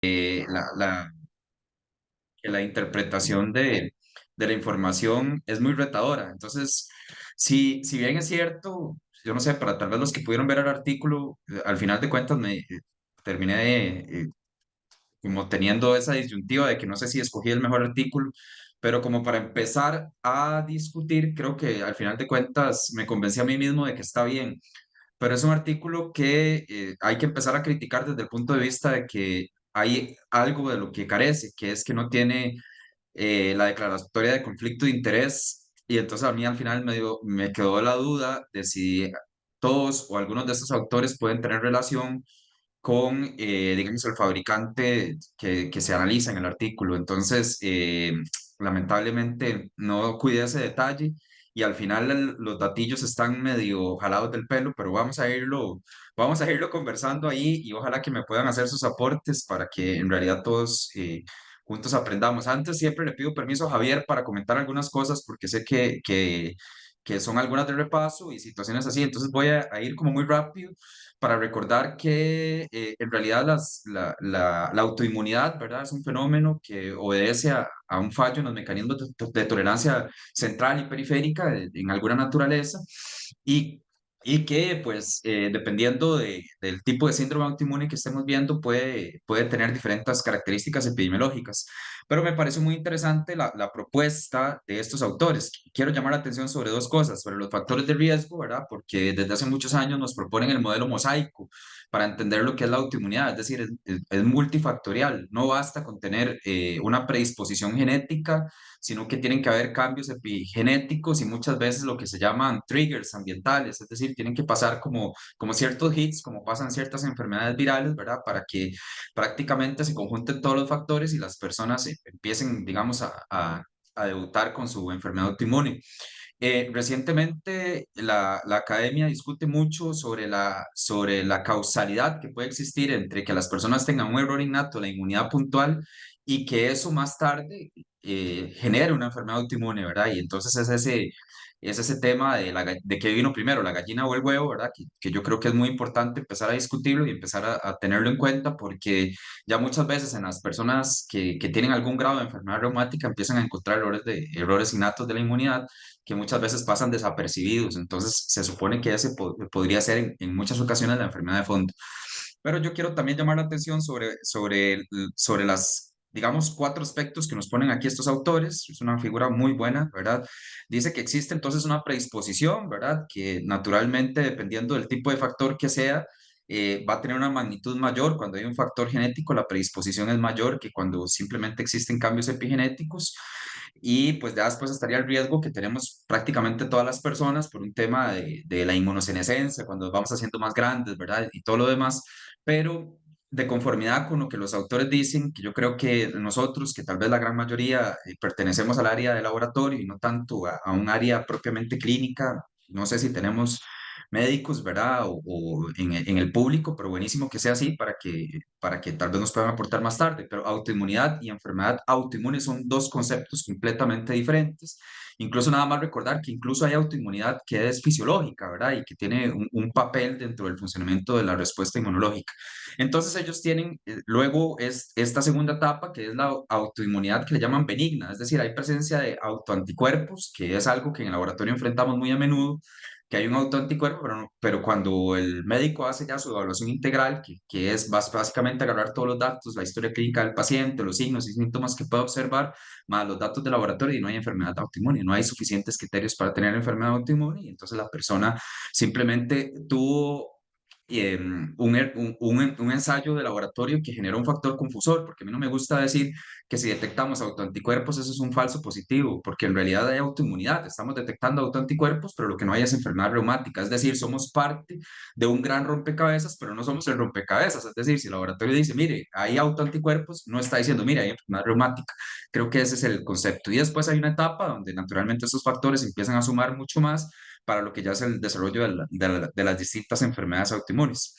la, que la interpretación de la información es muy retadora. Entonces, si bien es cierto, yo no sé, para tal vez los que pudieron ver el artículo, al final de cuentas me terminé como teniendo esa disyuntiva de que no sé si escogí el mejor artículo, pero como para empezar a discutir, creo que al final de cuentas me convencí a mí mismo de que está bien, pero es un artículo que hay que empezar a criticar desde el punto de vista de que hay algo de lo que carece, que es que no tiene la declaratoria de conflicto de interés, y entonces a mí al final me quedó la duda de si todos o algunos de estos autores pueden tener relación con, digamos, el fabricante que se analiza en el artículo. Entonces, lamentablemente no cuidé ese detalle y al final los datillos están medio jalados del pelo, pero vamos a irlo conversando ahí y ojalá que me puedan hacer sus aportes para que en realidad todos juntos aprendamos. Antes siempre le pido permiso a Javier para comentar algunas cosas porque sé que son algunas de repaso y situaciones así, entonces voy a ir como muy rápido para recordar que en realidad la autoinmunidad, ¿verdad? Es un fenómeno que obedece a un fallo en los mecanismos de tolerancia central y periférica en alguna naturaleza y, y que, pues, dependiendo del tipo de síndrome autoinmune que estemos viendo, puede tener diferentes características epidemiológicas. Pero me parece muy interesante la propuesta de estos autores. Quiero llamar la atención sobre dos cosas, sobre los factores de riesgo, ¿verdad? Porque desde hace muchos años nos proponen el modelo mosaico para entender lo que es la autoinmunidad, es decir, es multifactorial. No basta con tener una predisposición genética, sino que tienen que haber cambios epigenéticos y muchas veces lo que se llaman triggers ambientales, es decir, tienen que pasar como ciertos hits, como pasan ciertas enfermedades virales, ¿verdad? Para que prácticamente se conjunten todos los factores y las personas empiecen, digamos, a debutar con su enfermedad autoinmune. Recientemente la academia discute mucho sobre la causalidad que puede existir entre que las personas tengan un error innato, la inmunidad puntual, y que eso más tarde genere una enfermedad autoinmune, ¿verdad? Y entonces es ese tema de qué vino primero, la gallina o el huevo, ¿verdad? Que yo creo que es muy importante empezar a discutirlo y empezar a tenerlo en cuenta porque ya muchas veces en las personas que tienen algún grado de enfermedad reumática empiezan a encontrar errores innatos de la inmunidad que muchas veces pasan desapercibidos. Entonces, se supone que ese podría ser en muchas ocasiones la enfermedad de fondo. Pero yo quiero también llamar la atención sobre las, digamos, cuatro aspectos que nos ponen aquí estos autores. Es una figura muy buena, ¿verdad? Dice que existe entonces una predisposición, ¿verdad? Que naturalmente, dependiendo del tipo de factor que sea, va a tener una magnitud mayor. Cuando hay un factor genético, la predisposición es mayor que cuando simplemente existen cambios epigenéticos. Y pues ya después estaría el riesgo que tenemos prácticamente todas las personas por un tema de la inmunosenescencia, cuando nos vamos haciendo más grandes, ¿verdad? Y todo lo demás, pero de conformidad con lo que los autores dicen, que yo creo que nosotros, que tal vez la gran mayoría pertenecemos al área de laboratorio y no tanto a un área propiamente clínica, no sé si tenemos médicos, ¿verdad? O en el público, pero buenísimo que sea así para que tal vez nos puedan aportar más tarde. Pero autoinmunidad y enfermedad autoinmune son dos conceptos completamente diferentes. Incluso nada más recordar que incluso hay autoinmunidad que es fisiológica, ¿verdad? Y que tiene un papel dentro del funcionamiento de la respuesta inmunológica. Entonces ellos tienen luego esta segunda etapa que es la autoinmunidad que le llaman benigna, es decir, hay presencia de autoanticuerpos, que es algo que en el laboratorio enfrentamos muy a menudo, que hay un autoanticuerpo, pero cuando el médico hace ya su evaluación integral, que es básicamente agarrar todos los datos, la historia clínica del paciente, los signos y síntomas que puede observar, más los datos de laboratorio y no hay enfermedad autoinmune, no hay suficientes criterios para tener enfermedad autoinmune y entonces la persona simplemente tuvo un ensayo de laboratorio que generó un factor confusor, porque a mí no me gusta decir que si detectamos autoanticuerpos, eso es un falso positivo, porque en realidad hay autoinmunidad, estamos detectando autoanticuerpos, pero lo que no hay es enfermedad reumática, es decir, somos parte de un gran rompecabezas, pero no somos el rompecabezas, es decir, si el laboratorio dice, mire, hay autoanticuerpos, no está diciendo, mire, hay enfermedad reumática, creo que ese es el concepto. Y después hay una etapa donde naturalmente estos factores empiezan a sumar mucho más para lo que ya es el desarrollo de las distintas enfermedades autoinmunes.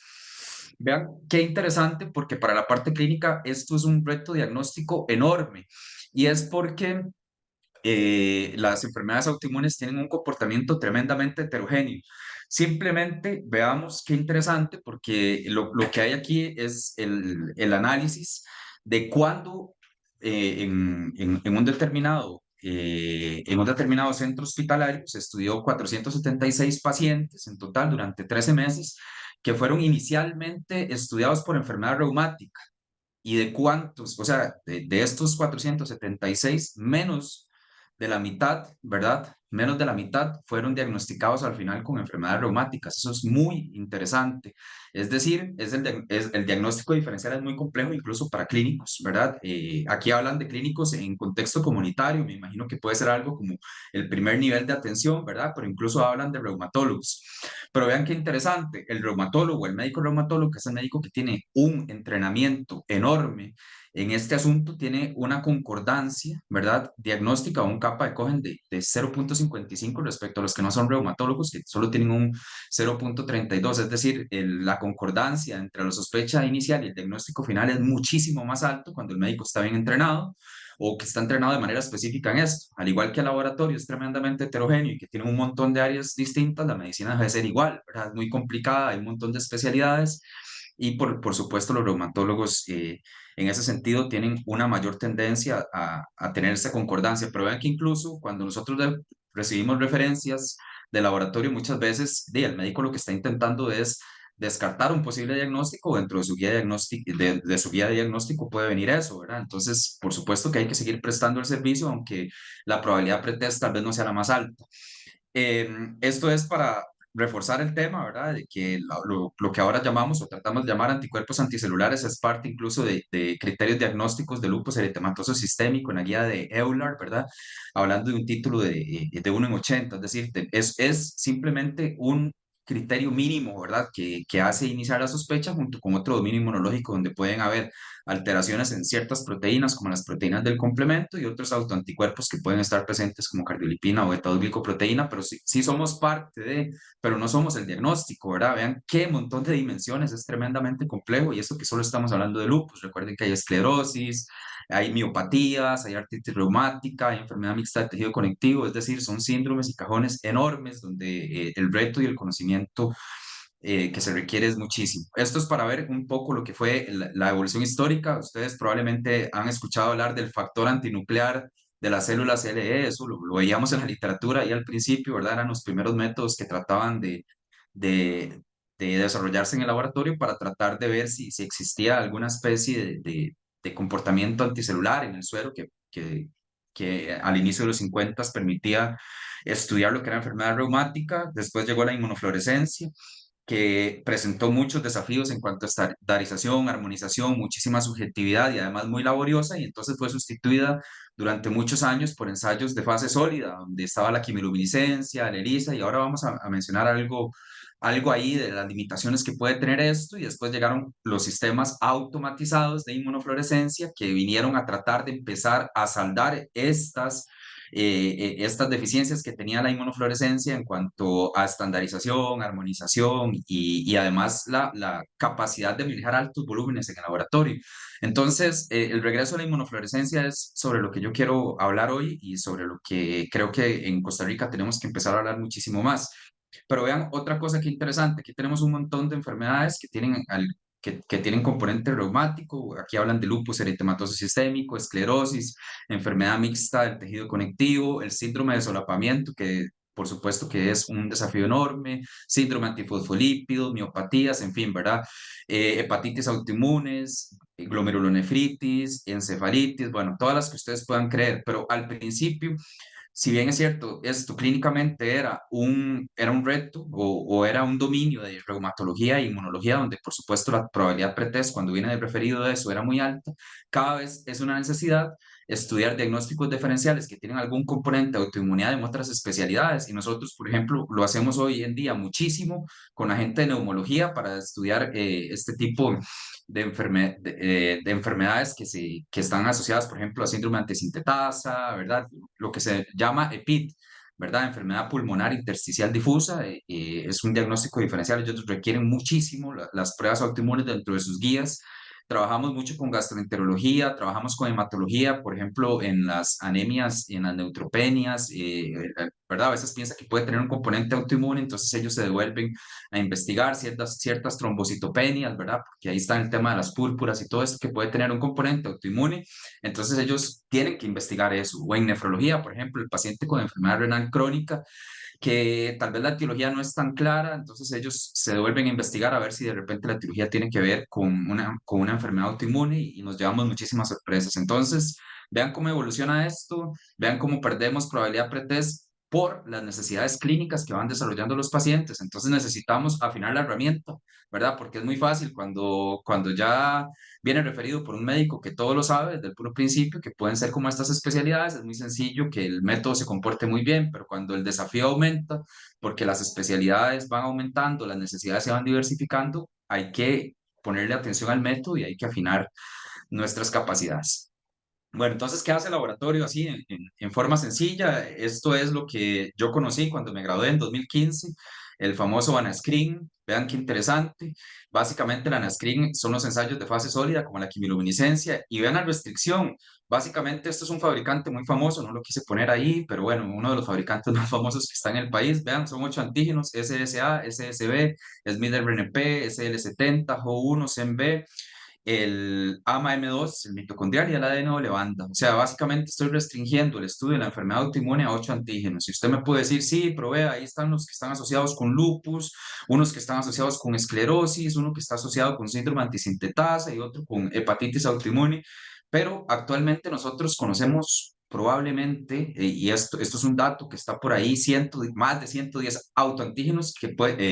Vean qué interesante, porque para la parte clínica esto es un reto diagnóstico enorme y es porque las enfermedades autoinmunes tienen un comportamiento tremendamente heterogéneo. Simplemente veamos qué interesante, porque lo que hay aquí es el análisis de cuándo en un determinado centro hospitalario se estudió 476 pacientes en total durante 13 meses que fueron inicialmente estudiados por enfermedad reumática y de cuántos, o sea, de estos 476 menos de la mitad, ¿verdad? Menos de la mitad fueron diagnosticados al final con enfermedades reumáticas. Eso es muy interesante. Es decir, el diagnóstico diferencial es muy complejo incluso para clínicos, ¿verdad? Aquí hablan de clínicos en contexto comunitario, me imagino que puede ser algo como el primer nivel de atención, ¿verdad? Pero incluso hablan de reumatólogos. Pero vean qué interesante, el reumatólogo, el médico reumatólogo, que es el médico que tiene un entrenamiento enorme en este asunto, tiene una concordancia, ¿verdad? Diagnóstica o un capa de Cohen de 0,55 respecto a los que no son reumatólogos, que solo tienen un 0,32. Es decir, la concordancia entre la sospecha inicial y el diagnóstico final es muchísimo más alto cuando el médico está bien entrenado o que está entrenado de manera específica en esto. Al igual que el laboratorio es tremendamente heterogéneo y que tiene un montón de áreas distintas, la medicina debe ser igual, ¿verdad? Es muy complicada, hay un montón de especialidades y por supuesto los reumatólogos en ese sentido tienen una mayor tendencia a tener esa concordancia, pero vean que incluso cuando nosotros recibimos referencias de laboratorio, muchas veces el médico lo que está intentando es descartar un posible diagnóstico dentro de su guía diagnóstico, de su guía de diagnóstico puede venir eso, ¿verdad? Entonces, por supuesto que hay que seguir prestando el servicio, aunque la probabilidad pretest tal vez no sea la más alta. Esto es para reforzar el tema, ¿verdad? De que lo que ahora llamamos o tratamos de llamar anticuerpos anticelulares es parte incluso de criterios diagnósticos de lupus eritematoso sistémico en la guía de EULAR, ¿verdad? Hablando de un título de 1 en 80, es decir, es simplemente un criterio mínimo, ¿verdad? Que hace iniciar la sospecha junto con otro dominio inmunológico donde pueden haber alteraciones en ciertas proteínas como las proteínas del complemento y otros autoanticuerpos que pueden estar presentes como cardiolipina o beta-2-glicoproteína, pero sí somos parte de, pero no somos el diagnóstico, ¿verdad? Vean qué montón de dimensiones, es tremendamente complejo y eso que solo estamos hablando de lupus. Recuerden que hay esclerosis, hay miopatías, hay artritis reumática, hay enfermedad mixta de tejido conectivo, es decir, son síndromes y cajones enormes donde el reto y el conocimiento que se requiere es muchísimo. Esto es para ver un poco lo que fue la evolución histórica. Ustedes probablemente han escuchado hablar del factor antinuclear de las células LE, eso lo veíamos en la literatura y al principio, ¿verdad? Eran los primeros métodos que trataban de, de desarrollarse en el laboratorio para tratar de ver si existía alguna especie de comportamiento anticelular en el suero que al inicio de los 50 permitía estudiar lo que era enfermedad reumática. Después llegó la inmunofluorescencia que presentó muchos desafíos en cuanto a estandarización, armonización, muchísima subjetividad y además muy laboriosa, y entonces fue sustituida durante muchos años por ensayos de fase sólida, donde estaba la quimiluminiscencia, la ELISA, y ahora vamos a mencionar algo ahí de las limitaciones que puede tener esto, y después llegaron los sistemas automatizados de inmunofluorescencia que vinieron a tratar de empezar a saldar estas deficiencias que tenía la inmunofluorescencia en cuanto a estandarización, armonización y además la capacidad de manejar altos volúmenes en el laboratorio. Entonces, el regreso a la inmunofluorescencia es sobre lo que yo quiero hablar hoy y sobre lo que creo que en Costa Rica tenemos que empezar a hablar muchísimo más. Pero vean otra cosa que interesante, aquí tenemos un montón de enfermedades que tienen componente reumático, aquí hablan de lupus eritematoso sistémico, esclerosis, enfermedad mixta del tejido conectivo, el síndrome de solapamiento, que por supuesto que es un desafío enorme, síndrome antifosfolípidos, miopatías, en fin, ¿verdad? Hepatitis autoinmunes, glomerulonefritis, encefalitis, bueno, todas las que ustedes puedan creer, pero al principio si bien es cierto, esto clínicamente era un reto o era un dominio de reumatología e inmunología, donde por supuesto la probabilidad pretest cuando viene del referido de eso era muy alta, cada vez es una necesidad estudiar diagnósticos diferenciales que tienen algún componente de autoinmunidad en otras especialidades. Y nosotros, por ejemplo, lo hacemos hoy en día muchísimo con la gente de neumología para estudiar este tipo de enfermedades que están asociadas, por ejemplo, a síndrome antisintetasa, ¿verdad? Lo que se llama EPID, ¿verdad? Enfermedad pulmonar intersticial difusa, es un diagnóstico diferencial, ellos requieren muchísimo las pruebas autoinmunes dentro de sus guías trabajamos mucho con gastroenterología, trabajamos con hematología, por ejemplo, en las anemias y en las neutropenias, ¿verdad? A veces piensa que puede tener un componente autoinmune, entonces ellos se devuelven a investigar ciertas trombocitopenias, ¿verdad? Porque ahí está el tema de las púrpuras y todo esto que puede tener un componente autoinmune, entonces ellos tienen que investigar eso. O en nefrología, por ejemplo, el paciente con enfermedad renal crónica que tal vez la etiología no es tan clara, entonces ellos se devuelven a investigar a ver si de repente la etiología tiene que ver con una enfermedad autoinmune y nos llevamos muchísimas sorpresas. Entonces, vean cómo evoluciona esto, vean cómo perdemos probabilidad pretest por las necesidades clínicas que van desarrollando los pacientes. Entonces necesitamos afinar la herramienta, ¿verdad? Porque es muy fácil cuando ya viene referido por un médico que todo lo sabe desde el puro principio, que pueden ser como estas especialidades, es muy sencillo que el método se comporte muy bien, pero cuando el desafío aumenta, porque las especialidades van aumentando, las necesidades se van diversificando, hay que ponerle atención al método y hay que afinar nuestras capacidades. Bueno, entonces, ¿qué hace el laboratorio así en forma sencilla? Esto es lo que yo conocí cuando me gradué en 2015, el famoso ANASCREEN. Vean qué interesante. Básicamente, el ANASCREEN son los ensayos de fase sólida, como la quimiluminiscencia. Y vean la restricción. Básicamente, esto es un fabricante muy famoso, no lo quise poner ahí, pero bueno, uno de los fabricantes más famosos que está en el país. Vean, son 8 antígenos: SSA, SSB, SMID-RNP, SL70, HO1, CEMB, el AMA-M2, el mitocondrial y el ADN doble banda. O sea, básicamente estoy restringiendo el estudio de la enfermedad autoinmune a 8 antígenos. Y usted me puede decir, sí, pero vea, ahí están los que están asociados con lupus, unos que están asociados con esclerosis, uno que está asociado con síndrome antisintetasa y otro con hepatitis autoinmune. Pero actualmente nosotros conocemos probablemente, y esto es un dato que está por ahí, más de 110 autoantígenos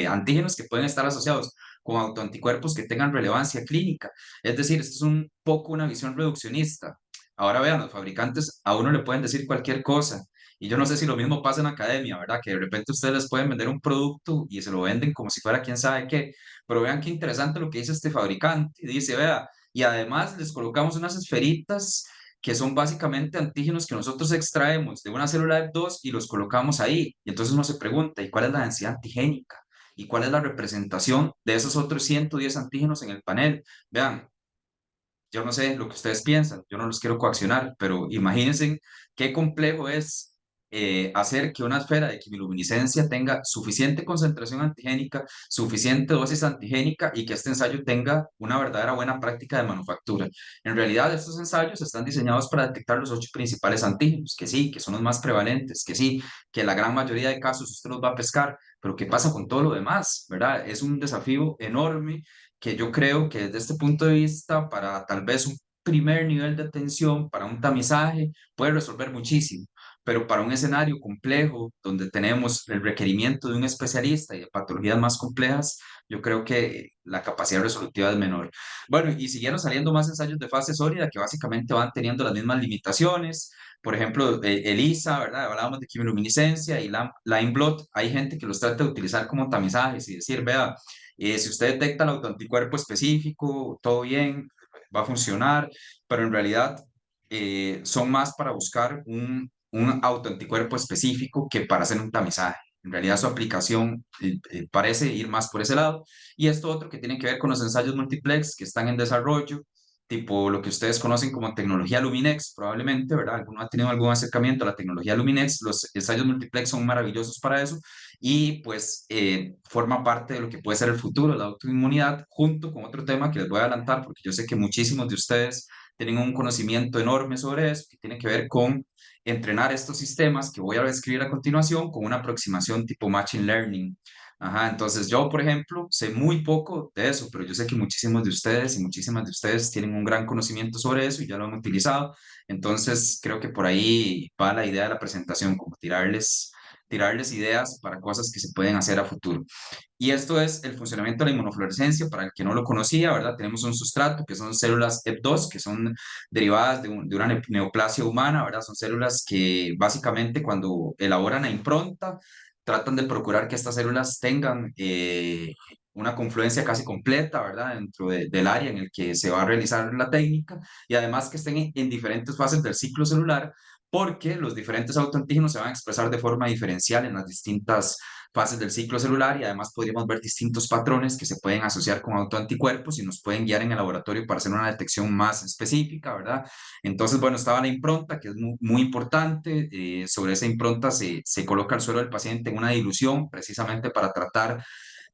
antígenos que pueden estar asociados con autoanticuerpos que tengan relevancia clínica. Es decir, esto es un poco una visión reduccionista. Ahora vean, los fabricantes a uno le pueden decir cualquier cosa. Y yo no sé si lo mismo pasa en academia, ¿verdad? Que de repente ustedes les pueden vender un producto y se lo venden como si fuera quién sabe qué. Pero vean qué interesante lo que dice este fabricante. Dice, vea, y además les colocamos unas esferitas que son básicamente antígenos que nosotros extraemos de una célula F2 y los colocamos ahí. Y entonces uno se pregunta, ¿y cuál es la densidad antigénica? ¿Y cuál es la representación de esos otros 110 antígenos en el panel? Vean, yo no sé lo que ustedes piensan, yo no los quiero coaccionar, pero imagínense qué complejo es hacer que una esfera de quimiluminiscencia tenga suficiente concentración antigénica, suficiente dosis antigénica y que este ensayo tenga una verdadera buena práctica de manufactura. En realidad, estos ensayos están diseñados para detectar los 8 principales antígenos, que sí, que son los más prevalentes, que sí, que la gran mayoría de casos usted los va a pescar, pero ¿qué pasa con todo lo demás? ¿Verdad? Es un desafío enorme que yo creo que desde este punto de vista, para tal vez un primer nivel de atención, para un tamizaje, puede resolver muchísimo, pero para un escenario complejo, donde tenemos el requerimiento de un especialista y de patologías más complejas, yo creo que la capacidad resolutiva es menor. Bueno, y siguieron saliendo más ensayos de fase sólida que básicamente van teniendo las mismas limitaciones. Por ejemplo, ELISA, ¿verdad? Hablábamos de quimiluminiscencia y Line Blot. Hay gente que los trata de utilizar como tamizajes y decir, vea, si usted detecta el autoanticuerpo específico, todo bien, va a funcionar, pero en realidad son más para buscar un autoanticuerpo específico que para hacer un tamizaje. En realidad su aplicación parece ir más por ese lado. Y esto otro que tiene que ver con los ensayos multiplex que están en desarrollo, tipo lo que ustedes conocen como tecnología Luminex, probablemente, ¿verdad? ¿Alguno ha tenido algún acercamiento a la tecnología Luminex? Los ensayos multiplex son maravillosos para eso y pues forma parte de lo que puede ser el futuro, la autoinmunidad, junto con otro tema que les voy a adelantar porque yo sé que muchísimos de ustedes tienen un conocimiento enorme sobre eso, que tiene que ver con entrenar estos sistemas que voy a describir a continuación con una aproximación tipo Machine Learning. Ajá, entonces yo, por ejemplo, sé muy poco de eso, pero yo sé que muchísimos de ustedes y muchísimas de ustedes tienen un gran conocimiento sobre eso y ya lo han utilizado. Entonces, creo que por ahí va la idea de la presentación, como tirarles ideas para cosas que se pueden hacer a futuro. Y esto es el funcionamiento de la inmunofluorescencia, para el que no lo conocía, ¿verdad? Tenemos un sustrato que son células Ep2, que son derivadas de una neoplasia humana, ¿verdad? Son células que básicamente cuando elaboran la impronta, tratan de procurar que estas células tengan una confluencia casi completa, ¿verdad? Dentro del área en el que se va a realizar la técnica y además que estén en diferentes fases del ciclo celular porque los diferentes autoantígenos se van a expresar de forma diferencial en las distintas fases del ciclo celular y además podríamos ver distintos patrones que se pueden asociar con autoanticuerpos y nos pueden guiar en el laboratorio para hacer una detección más específica, ¿verdad? Entonces, bueno, estaba la impronta, que es muy importante. Sobre esa impronta se coloca el suero del paciente en una dilución precisamente para tratar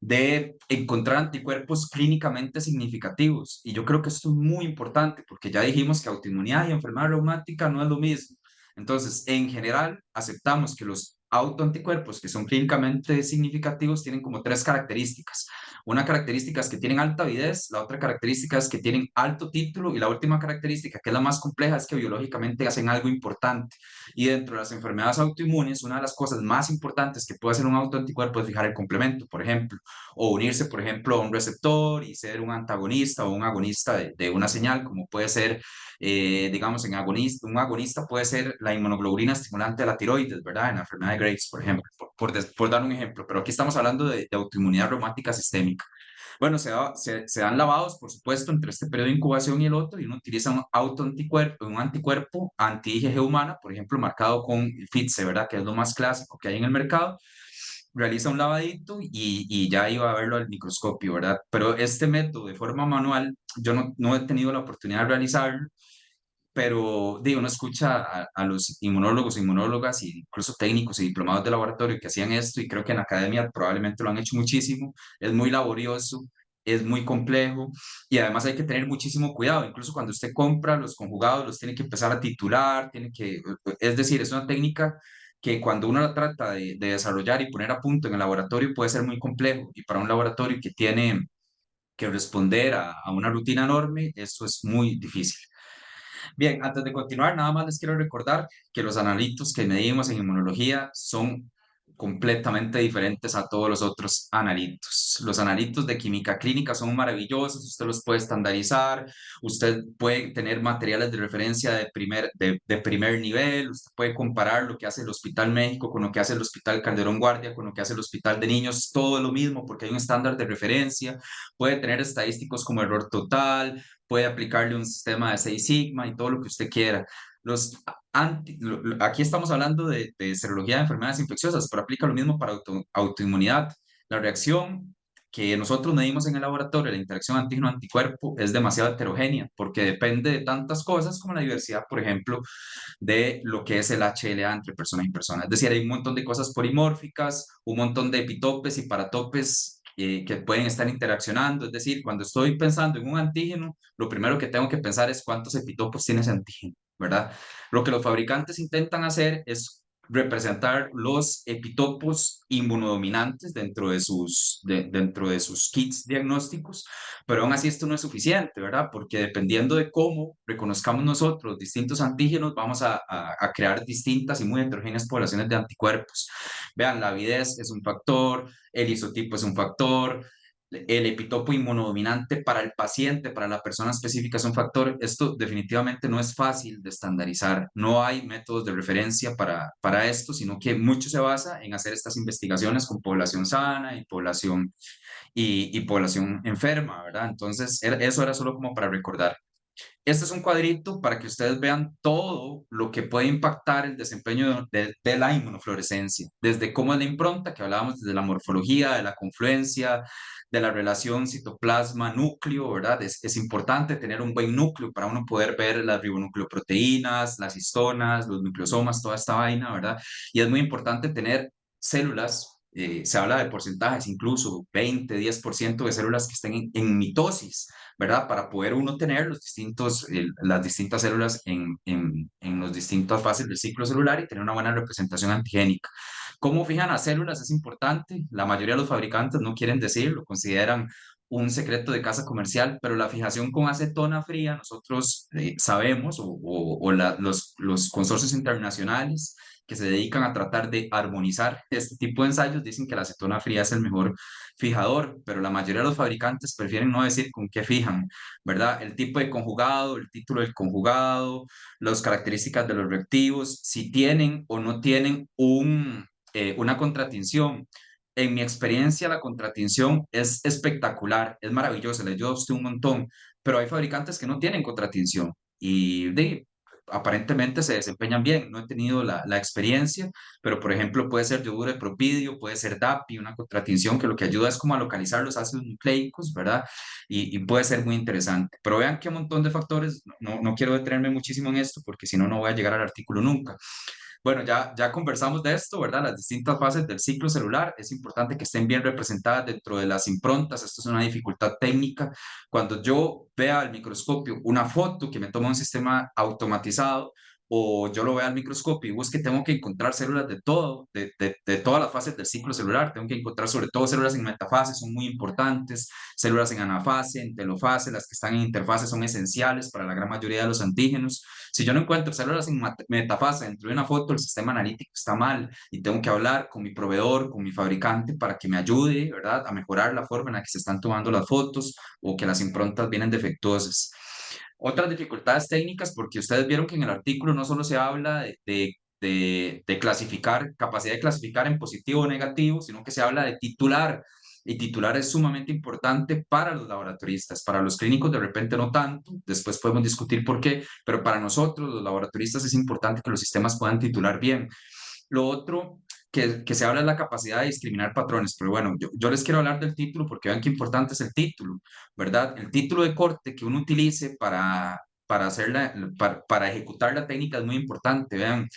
de encontrar anticuerpos clínicamente significativos. Y yo creo que esto es muy importante porque ya dijimos que autoinmunidad y enfermedad reumática no es lo mismo. Entonces, en general, aceptamos que los autoanticuerpos que son clínicamente significativos tienen como tres características. Una característica es que tienen alta avidez, la otra característica es que tienen alto título y la última característica, que es la más compleja, es que biológicamente hacen algo importante. Y dentro de las enfermedades autoinmunes, una de las cosas más importantes que puede hacer un autoanticuerpo es fijar el complemento, por ejemplo, o unirse, por ejemplo, a un receptor y ser un antagonista o un agonista de una señal, como puede ser, digamos, un agonista puede ser la inmunoglobulina estimulante de la tiroides, ¿verdad? En la enfermedad de Graves, por ejemplo, por dar un ejemplo, pero aquí estamos hablando de autoinmunidad reumática sistémica. Bueno, se dan lavados, por supuesto, entre este periodo de incubación y el otro, y uno utiliza un anticuerpo anti-IgG humana, por ejemplo, marcado con FITSE, ¿verdad? Que es lo más clásico que hay en el mercado. Realiza un lavadito y ya iba a verlo al microscopio, ¿verdad? Pero este método de forma manual, yo no he tenido la oportunidad de realizarlo, pero digo, uno escucha a los inmunólogos, inmunólogas, e incluso técnicos y diplomados de laboratorio que hacían esto, y creo que en la academia probablemente lo han hecho muchísimo. Es muy laborioso, es muy complejo, y además hay que tener muchísimo cuidado. Incluso cuando usted compra los conjugados, los tiene que empezar a titular, es decir, es una técnica que cuando uno la trata de desarrollar y poner a punto en el laboratorio puede ser muy complejo, y para un laboratorio que tiene que responder a una rutina enorme, eso es muy difícil. Bien, antes de continuar, nada más les quiero recordar que los analitos que medimos en inmunología son completamente diferentes a todos los otros analitos. Los analitos de química clínica son maravillosos, usted los puede estandarizar, usted puede tener materiales de referencia de primer nivel, usted puede comparar lo que hace el Hospital México con lo que hace el Hospital Calderón Guardia, con lo que hace el Hospital de Niños, todo lo mismo porque hay un estándar de referencia, puede tener estadísticos como error total, puede aplicarle un sistema de Seis Sigma y todo lo que usted quiera. Aquí estamos hablando de serología de enfermedades infecciosas, pero aplica lo mismo para autoinmunidad. La reacción que nosotros medimos en el laboratorio, la interacción antígeno-anticuerpo, es demasiado heterogénea porque depende de tantas cosas como la diversidad, por ejemplo, de lo que es el HLA entre persona y persona. Es decir, hay un montón de cosas polimórficas, un montón de epitopes y paratopes que pueden estar interaccionando. Es decir, cuando estoy pensando en un antígeno, lo primero que tengo que pensar es cuántos epitopos tiene ese antígeno, ¿verdad? Lo que los fabricantes intentan hacer es representar los epitopos inmunodominantes dentro de sus kits diagnósticos, pero aún así esto no es suficiente, ¿verdad? Porque dependiendo de cómo reconozcamos nosotros distintos antígenos, vamos a crear distintas y muy heterogéneas poblaciones de anticuerpos. Vean, la avidez es un factor, el isotipo es un factor, el epitopo inmunodominante para el paciente, para la persona específica es un factor. Esto definitivamente no es fácil de estandarizar. No hay métodos de referencia para esto, sino que mucho se basa en hacer estas investigaciones con población sana y población enferma, ¿verdad? Entonces, eso era solo como para recordar. Este es un cuadrito para que ustedes vean todo lo que puede impactar el desempeño de la inmunofluorescencia, desde cómo es la impronta, que hablábamos desde la morfología, de la confluencia, de la relación citoplasma-núcleo, ¿verdad? Es importante tener un buen núcleo para uno poder ver las ribonucleoproteínas, las histonas, los nucleosomas, toda esta vaina, ¿verdad? Y es muy importante tener células. Se habla de porcentajes, incluso 20, 10% de células que estén en mitosis, ¿verdad? Para poder uno tener las distintas células en las distintas fases del ciclo celular y tener una buena representación antigénica. ¿Cómo fijan las células? Es importante. La mayoría de los fabricantes no quieren decirlo, consideran un secreto de casa comercial, pero la fijación con acetona fría, nosotros sabemos, los consorcios internacionales que se dedican a tratar de armonizar este tipo de ensayos dicen que la acetona fría es el mejor fijador, pero la mayoría de los fabricantes prefieren no decir con qué fijan, ¿verdad? El tipo de conjugado, el título del conjugado, las características de los reactivos, si tienen o no tienen una contratinción. En mi experiencia, la contratinción es espectacular, es maravillosa, le ayuda a usted un montón, pero hay fabricantes que no tienen contratinción. Y aparentemente se desempeñan bien. No he tenido la experiencia, pero por ejemplo puede ser yogur de propidio, puede ser DAPI, una contratinción que lo que ayuda es como a localizar los ácidos nucleicos, ¿verdad? Y puede ser muy interesante. Pero vean qué montón de factores, no quiero detenerme muchísimo en esto porque si no, no voy a llegar al artículo nunca. Bueno, ya conversamos de esto, ¿verdad? Las distintas fases del ciclo celular. Es importante que estén bien representadas dentro de las improntas. Esto es una dificultad técnica. Cuando yo vea al microscopio una foto que me toma un sistema automatizado, o yo lo vea al microscopio y busque, tengo que encontrar células de todo, de todas las fases del ciclo celular. Tengo que encontrar sobre todo células en metafase, son muy importantes, células en anafase, en telofase, las que están en interfase son esenciales para la gran mayoría de los antígenos. Si yo no encuentro células en metafase dentro de una foto, el sistema analítico está mal y tengo que hablar con mi proveedor, con mi fabricante para que me ayude, ¿verdad?, a mejorar la forma en la que se están tomando las fotos o que las improntas vienen defectuosas. Otras dificultades técnicas, porque ustedes vieron que en el artículo no solo se habla de clasificar, capacidad de clasificar en positivo o negativo, sino que se habla de titular. Y titular es sumamente importante para los laboratoristas, para los clínicos de repente no tanto, después podemos discutir por qué, pero para nosotros, los laboratoristas, es importante que los sistemas puedan titular bien. Lo otro que se habla es la capacidad de discriminar patrones, pero bueno, yo les quiero hablar del título porque vean qué importante es el título, ¿verdad? El título de corte que uno utilice para, para ejecutar la técnica es muy importante, vean,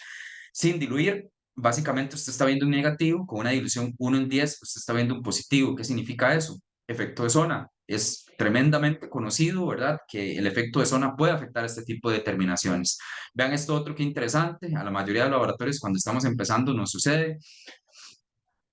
sin diluir. Básicamente usted está viendo un negativo con una dilución 1 en 10, usted está viendo un positivo. ¿Qué significa eso? Efecto de zona. Es tremendamente conocido, ¿verdad? Que el efecto de zona puede afectar este tipo de determinaciones. Vean esto otro que interesante. A la mayoría de laboratorios cuando estamos empezando nos sucede.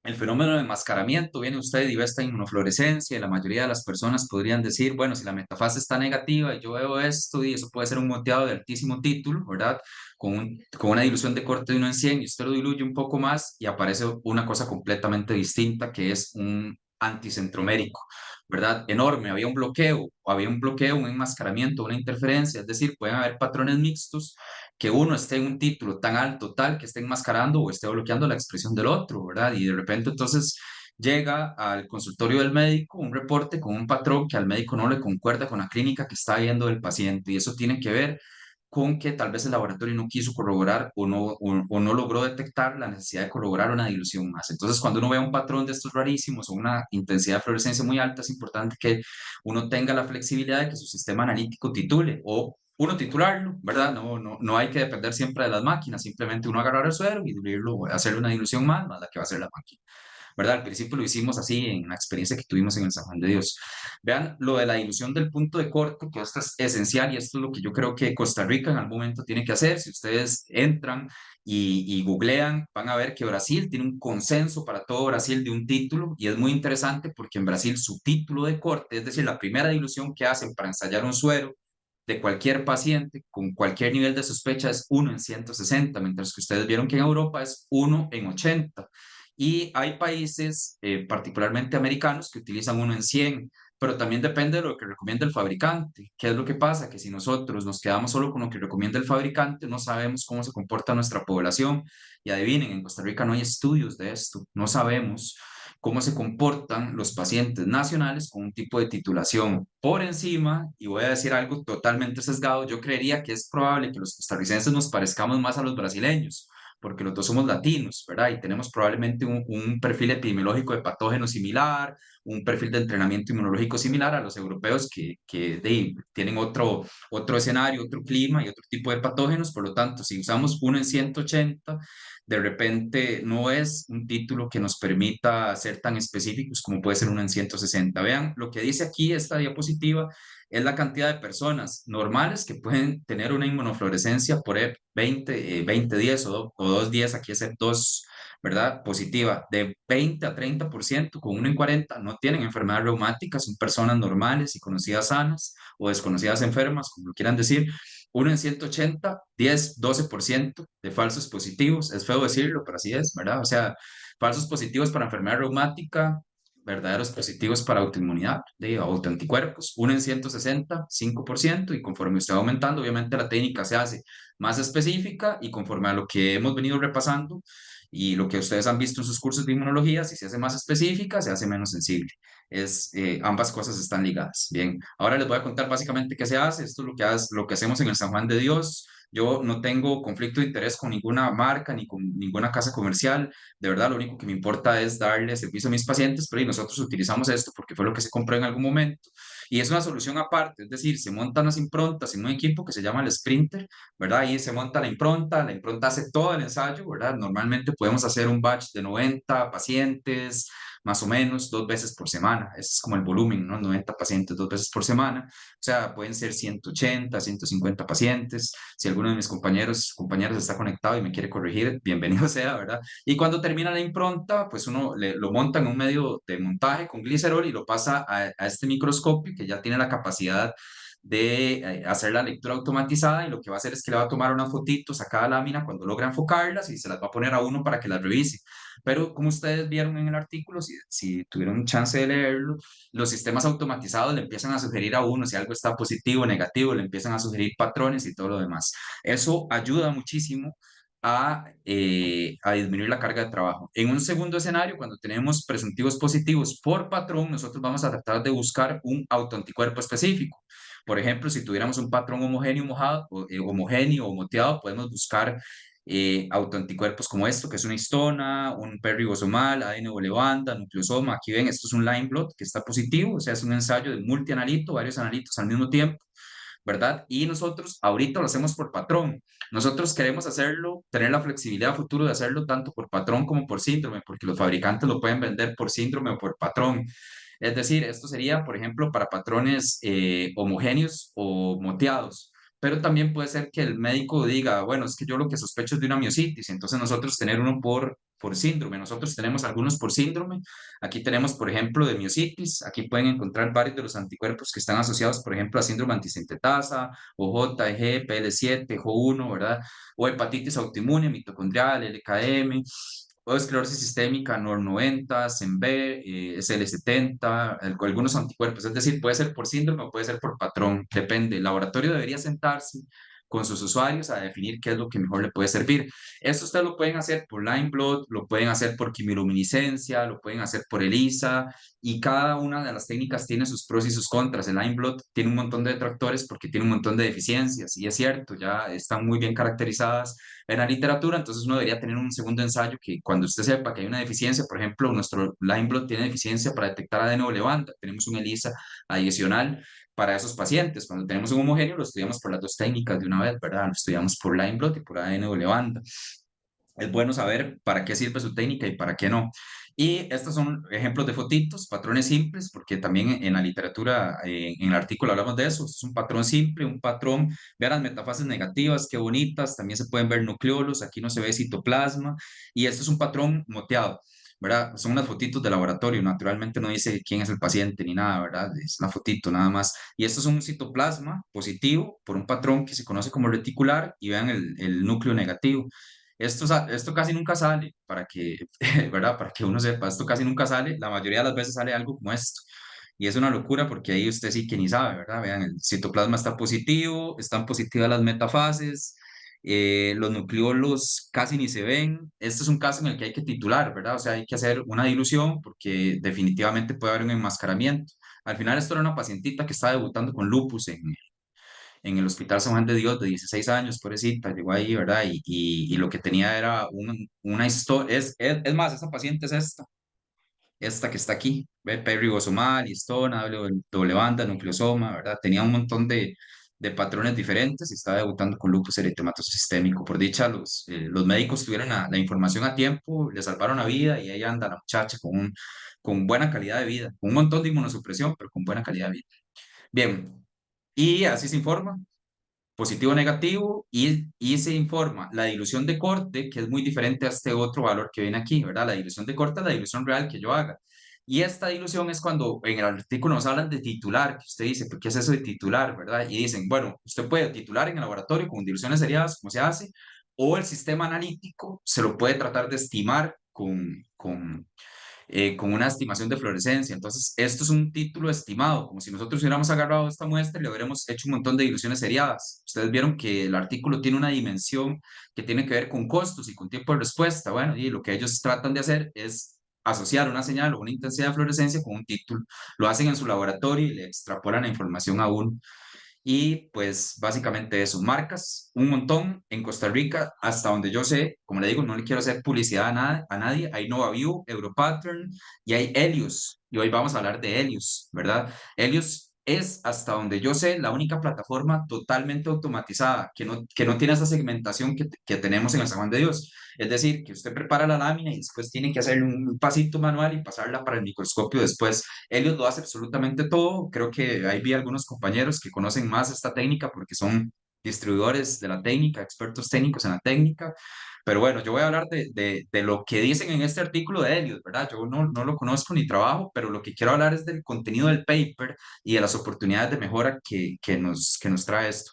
El fenómeno de enmascaramiento, viene usted y ve esta inmunofluorescencia, y la mayoría de las personas podrían decir, bueno, si la metafase está negativa y yo veo esto, y eso puede ser un moteado de altísimo título, ¿verdad? Con una dilución de corte de 1 en 100, y usted lo diluye un poco más y aparece una cosa completamente distinta que es un anticentromérico, ¿verdad? Enorme, había un bloqueo, un enmascaramiento, una interferencia, es decir, pueden haber patrones mixtos que uno esté en un título tan alto, tal, que esté enmascarando o esté bloqueando la expresión del otro, ¿verdad? Y de repente entonces llega al consultorio del médico un reporte con un patrón que al médico no le concuerda con la clínica que está viendo del paciente y eso tiene que ver con que tal vez el laboratorio no quiso corroborar o no logró detectar la necesidad de corroborar una dilución más. Entonces, cuando uno ve un patrón de estos rarísimos o una intensidad de fluorescencia muy alta, es importante que uno tenga la flexibilidad de que su sistema analítico titule o uno titularlo, ¿verdad? No hay que depender siempre de las máquinas, simplemente uno agarrar el suero y diluirlo, hacerle una dilución más la que va a hacer la máquina. ¿Verdad? Al principio lo hicimos así en la experiencia que tuvimos en el San Juan de Dios. Vean lo de la dilución del punto de corte, que esto es esencial y esto es lo que yo creo que Costa Rica en algún momento tiene que hacer. Si ustedes entran y googlean, van a ver que Brasil tiene un consenso para todo Brasil de un título y es muy interesante porque en Brasil su título de corte, es decir, la primera dilución que hacen para ensayar un suero, de cualquier paciente con cualquier nivel de sospecha es 1 en 160, mientras que ustedes vieron que en Europa es 1 en 80. Y hay países, particularmente americanos, que utilizan 1 en 100, pero también depende de lo que recomienda el fabricante. ¿Qué es lo que pasa? Que si nosotros nos quedamos solo con lo que recomienda el fabricante, no sabemos cómo se comporta nuestra población. Y adivinen, en Costa Rica no hay estudios de esto, no sabemos cómo se comportan los pacientes nacionales con un tipo de titulación por encima, y voy a decir algo totalmente sesgado, yo creería que es probable que los costarricenses nos parezcamos más a los brasileños, porque los dos somos latinos, ¿verdad? Y tenemos probablemente un perfil epidemiológico de patógeno similar, un perfil de entrenamiento inmunológico similar a los europeos tienen otro escenario, otro clima y otro tipo de patógenos. Por lo tanto, si usamos 1 en 180, de repente no es un título que nos permita ser tan específicos como puede ser 1 en 160. Vean, lo que dice aquí esta diapositiva es la cantidad de personas normales que pueden tener una inmunofluorescencia por E20, 10 o 2 10, aquí es E2, ¿verdad? Positiva, de 20 a 30%, con 1 en 40 no tienen enfermedad reumática, son personas normales y conocidas sanas o desconocidas enfermas, como lo quieran decir. 1 en 180, 10, 12% de falsos positivos. Es feo decirlo, pero así es, ¿verdad? O sea, falsos positivos para enfermedad reumática, verdaderos positivos para autoinmunidad, de autoanticuerpos. 1 en 160, 5%, y conforme usted va aumentando, obviamente la técnica se hace más específica y conforme a lo que hemos venido repasando y lo que ustedes han visto en sus cursos de inmunología, si se hace más específica, se hace menos sensible. Ambas cosas están ligadas. Bien, ahora les voy a contar básicamente qué se hace. Esto es lo que hacemos en el San Juan de Dios. Yo no tengo conflicto de interés con ninguna marca ni con ninguna casa comercial. De verdad, lo único que me importa es darle servicio a mis pacientes, pero y nosotros utilizamos esto porque fue lo que se compró en algún momento. Y es una solución aparte, es decir, se montan las improntas en un equipo que se llama el Sprinter, ¿verdad? Ahí se monta la impronta hace todo el ensayo, ¿verdad? Normalmente podemos hacer un batch de 90 pacientes, más o menos, 2 veces por semana. Ese es como el volumen, ¿no? 90 pacientes 2 veces por semana. O sea, pueden ser 180, 150 pacientes. Si alguno de mis compañeros está conectado y me quiere corregir, bienvenido sea, ¿verdad? Y cuando termina la impronta, pues uno lo monta en un medio de montaje con glicerol y lo pasa a este microscopio que ya tiene la capacidad de hacer la lectura automatizada, y lo que va a hacer es que le va a tomar unas fotitos a cada lámina cuando logra enfocarlas y se las va a poner a uno para que las revise. Pero como ustedes vieron en el artículo, si tuvieron chance de leerlo, los sistemas automatizados le empiezan a sugerir a uno si algo está positivo o negativo, le empiezan a sugerir patrones y todo lo demás. Eso ayuda muchísimo a disminuir la carga de trabajo. En un segundo escenario, cuando tenemos presuntivos positivos por patrón, nosotros vamos a tratar de buscar un autoanticuerpo específico. Por ejemplo, si tuviéramos un patrón homogéneo, homogéneo o moteado, podemos buscar autoanticuerpos como esto, que es una histona, un perribosomal, ADN banda, nucleosoma. Aquí ven, esto es un line blot que está positivo, o sea, es un ensayo de multianalito, varios analitos al mismo tiempo, ¿verdad? Y nosotros ahorita lo hacemos por patrón. Nosotros queremos hacerlo, tener la flexibilidad a futuro de hacerlo tanto por patrón como por síndrome, porque los fabricantes lo pueden vender por síndrome o por patrón. Es decir, esto sería, por ejemplo, para patrones homogéneos o moteados. Pero también puede ser que el médico diga, bueno, es que yo lo que sospecho es de una miositis, entonces nosotros tener uno por síndrome. Nosotros tenemos algunos por síndrome. Aquí tenemos, por ejemplo, de miositis. Aquí pueden encontrar varios de los anticuerpos que están asociados, por ejemplo, a síndrome antisintetasa, o JG, PL7, Jo1, ¿verdad? O hepatitis autoinmune, mitocondrial, LKM, o esclerosis sistémica, NOR90, SEMB, SL70, algunos anticuerpos. Es decir, puede ser por síndrome o puede ser por patrón, depende. El laboratorio debería sentarse con sus usuarios a definir qué es lo que mejor le puede servir. Esto ustedes lo pueden hacer por line blot, lo pueden hacer por quimiluminiscencia, lo pueden hacer por ELISA, y cada una de las técnicas tiene sus pros y sus contras. El line blot tiene un montón de detractores porque tiene un montón de deficiencias, y es cierto, ya están muy bien caracterizadas en la literatura. Entonces uno debería tener un segundo ensayo que cuando usted sepa que hay una deficiencia, por ejemplo, nuestro line blot tiene deficiencia para detectar ADN banda, tenemos un ELISA adicional para esos pacientes. Cuando tenemos un homogéneo, lo estudiamos por las dos técnicas de una vez, ¿verdad? Lo estudiamos por line blot y por ADN banda. Es bueno saber para qué sirve su técnica y para qué no. Y estos son ejemplos de fotitos, patrones simples, porque también en la literatura, en el artículo hablamos de eso. Esto es un patrón simple, un patrón, vean las metafases negativas, qué bonitas, también se pueden ver nucleolos, aquí no se ve citoplasma, y esto es un patrón moteado, ¿verdad? Son unas fotitos de laboratorio, naturalmente no dice quién es el paciente ni nada, ¿verdad? Es una fotito nada más. Y esto es un citoplasma positivo por un patrón que se conoce como reticular, y vean el núcleo negativo. Esto casi nunca sale, para que, ¿verdad? Para que uno sepa, esto casi nunca sale, la mayoría de las veces sale algo como esto. Y es una locura porque ahí usted sí que ni sabe, ¿verdad? Vean, el citoplasma está positivo, están positivas las metafases, los nucleolos casi ni se ven. Este es un caso en el que hay que titular, ¿verdad? O sea, hay que hacer una dilución porque definitivamente puede haber un enmascaramiento. Al final esto era una pacientita que estaba debutando con lupus en el Hospital San Juan de Dios, de 16 años, pobrecita, llegó ahí, ¿verdad? Y lo que tenía era una historia, es más, esta paciente es esta que está aquí, ve, perribosomal, histona, doble banda, nucleosoma, ¿verdad? Tenía un montón de patrones diferentes y estaba debutando con lupus eritematoso sistémico. Por dicha, los médicos tuvieron la información a tiempo, le salvaron la vida, y ahí anda la muchacha con buena calidad de vida, con un montón de inmunosupresión, pero con buena calidad de vida. Bien, y así se informa positivo o negativo, y se informa la dilución de corte, que es muy diferente a este otro valor que viene aquí, ¿verdad? La dilución de corte es la dilución real que yo haga. Y esta dilusión es cuando en el artículo nos hablan de titular, que usted dice, ¿pero qué es eso de titular, verdad? Y dicen, bueno, usted puede titular en el laboratorio con diluciones seriadas, como se hace, o el sistema analítico se lo puede tratar de estimar con una estimación de fluorescencia. Entonces, esto es un título estimado, como si nosotros hubiéramos agarrado esta muestra y le hubiéramos hecho un montón de diluciones seriadas. Ustedes vieron que el artículo tiene una dimensión que tiene que ver con costos y con tiempo de respuesta. Bueno, y lo que ellos tratan de hacer es asociar una señal o una intensidad de fluorescencia con un título. Lo hacen en su laboratorio y le extrapolan la información a uno. Y pues básicamente eso, marcas un montón en Costa Rica, hasta donde yo sé, como le digo, no le quiero hacer publicidad a nadie, hay NovaView, Europattern y hay Helios, y hoy vamos a hablar de Helios, ¿verdad? Helios es, hasta donde yo sé, la única plataforma totalmente automatizada que no tiene esa segmentación que tenemos en el San Juan de Dios. Es decir, que usted prepara la lámina y después tiene que hacer un pasito manual y pasarla para el microscopio después. Helios lo hace absolutamente todo. Creo que ahí vi algunos compañeros que conocen más esta técnica porque son distribuidores de la técnica, expertos técnicos en la técnica. Pero bueno, yo voy a hablar de lo que dicen en este artículo de Helios, ¿verdad? Yo no lo conozco ni trabajo, pero lo que quiero hablar es del contenido del paper y de las oportunidades de mejora que nos trae esto.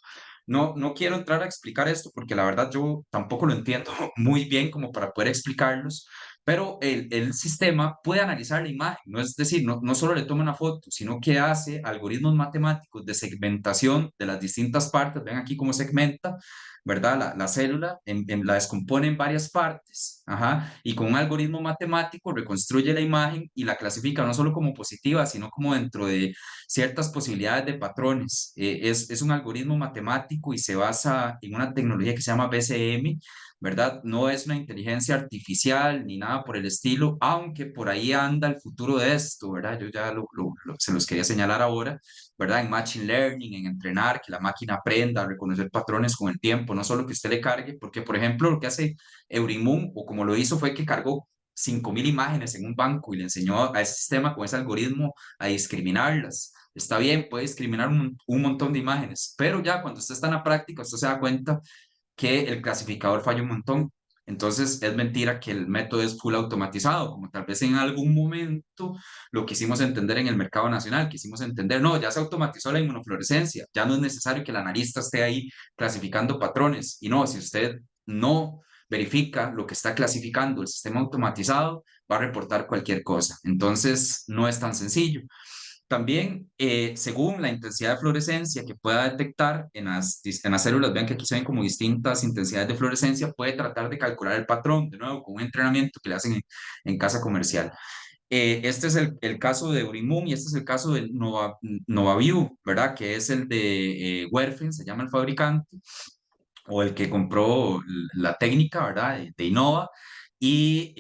No quiero entrar a explicar esto porque la verdad yo tampoco lo entiendo muy bien como para poder explicarlos, pero el sistema puede analizar la imagen, no es decir, no solo le toma una foto, sino que hace algoritmos matemáticos de segmentación de las distintas partes. Ven aquí cómo segmenta, ¿verdad? La célula la descompone en varias partes, ajá, y con un algoritmo matemático reconstruye la imagen y la clasifica no solo como positiva, sino como dentro de ciertas posibilidades de patrones. Es un algoritmo matemático y se basa en una tecnología que se llama BCM, ¿verdad? No es una inteligencia artificial ni nada por el estilo, aunque por ahí anda el futuro de esto, ¿verdad? Yo ya se los quería señalar ahora, ¿verdad? En Machine Learning, en entrenar, que la máquina aprenda a reconocer patrones con el tiempo, no solo que usted le cargue, porque por ejemplo lo que hace Eurimun, o como lo hizo fue que cargó 5.000 imágenes en un banco y le enseñó a ese sistema con ese algoritmo a discriminarlas. Está bien, puede discriminar un montón de imágenes, pero ya cuando usted está en la práctica, usted se da cuenta que el clasificador falla un montón. Entonces es mentira que el método es full automatizado, como tal vez en algún momento lo quisimos entender en el mercado nacional, quisimos entender, no, ya se automatizó la inmunofluorescencia, ya no es necesario que el analista esté ahí clasificando patrones. Y no, si usted no verifica lo que está clasificando el sistema automatizado, va a reportar cualquier cosa. Entonces no es tan sencillo. También, según la intensidad de fluorescencia que pueda detectar en las células, vean que aquí se ven como distintas intensidades de fluorescencia, puede tratar de calcular el patrón, de nuevo, con un entrenamiento que le hacen en casa comercial. Este es el caso de Urimun y este es el caso de NovaView, ¿verdad? Que es el de Werfen, se llama el fabricante, o el que compró la técnica, ¿verdad? De Innova, y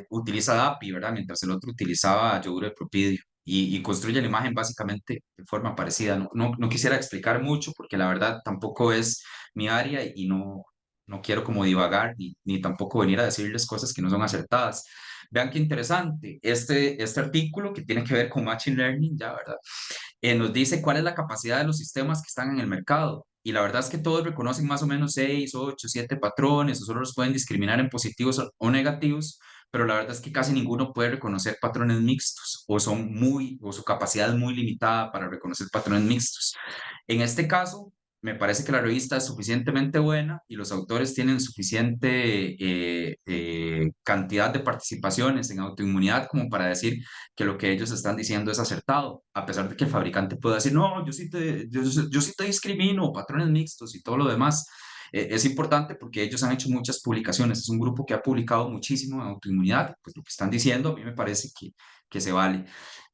utiliza DAPI, ¿verdad? Mientras el otro utilizaba yogur de propidio. Y construye la imagen básicamente de forma parecida. No quisiera explicar mucho porque la verdad tampoco es mi área y no quiero como divagar ni tampoco venir a decirles cosas que no son acertadas. Vean qué interesante este artículo que tiene que ver con Machine Learning, ya, ¿verdad? Nos dice cuál es la capacidad de los sistemas que están en el mercado. Y la verdad es que todos reconocen más o menos 6, 8, 7 patrones, o solo los pueden discriminar en positivos o negativos, pero la verdad es que casi ninguno puede reconocer patrones mixtos, o su capacidad es muy limitada para reconocer patrones mixtos. En este caso, me parece que la revista es suficientemente buena y los autores tienen suficiente cantidad de participaciones en autoinmunidad como para decir que lo que ellos están diciendo es acertado, a pesar de que el fabricante pueda decir, no, yo sí te discrimino, patrones mixtos y todo lo demás. Es importante porque ellos han hecho muchas publicaciones, es un grupo que ha publicado muchísimo en autoinmunidad, pues lo que están diciendo a mí me parece que se vale.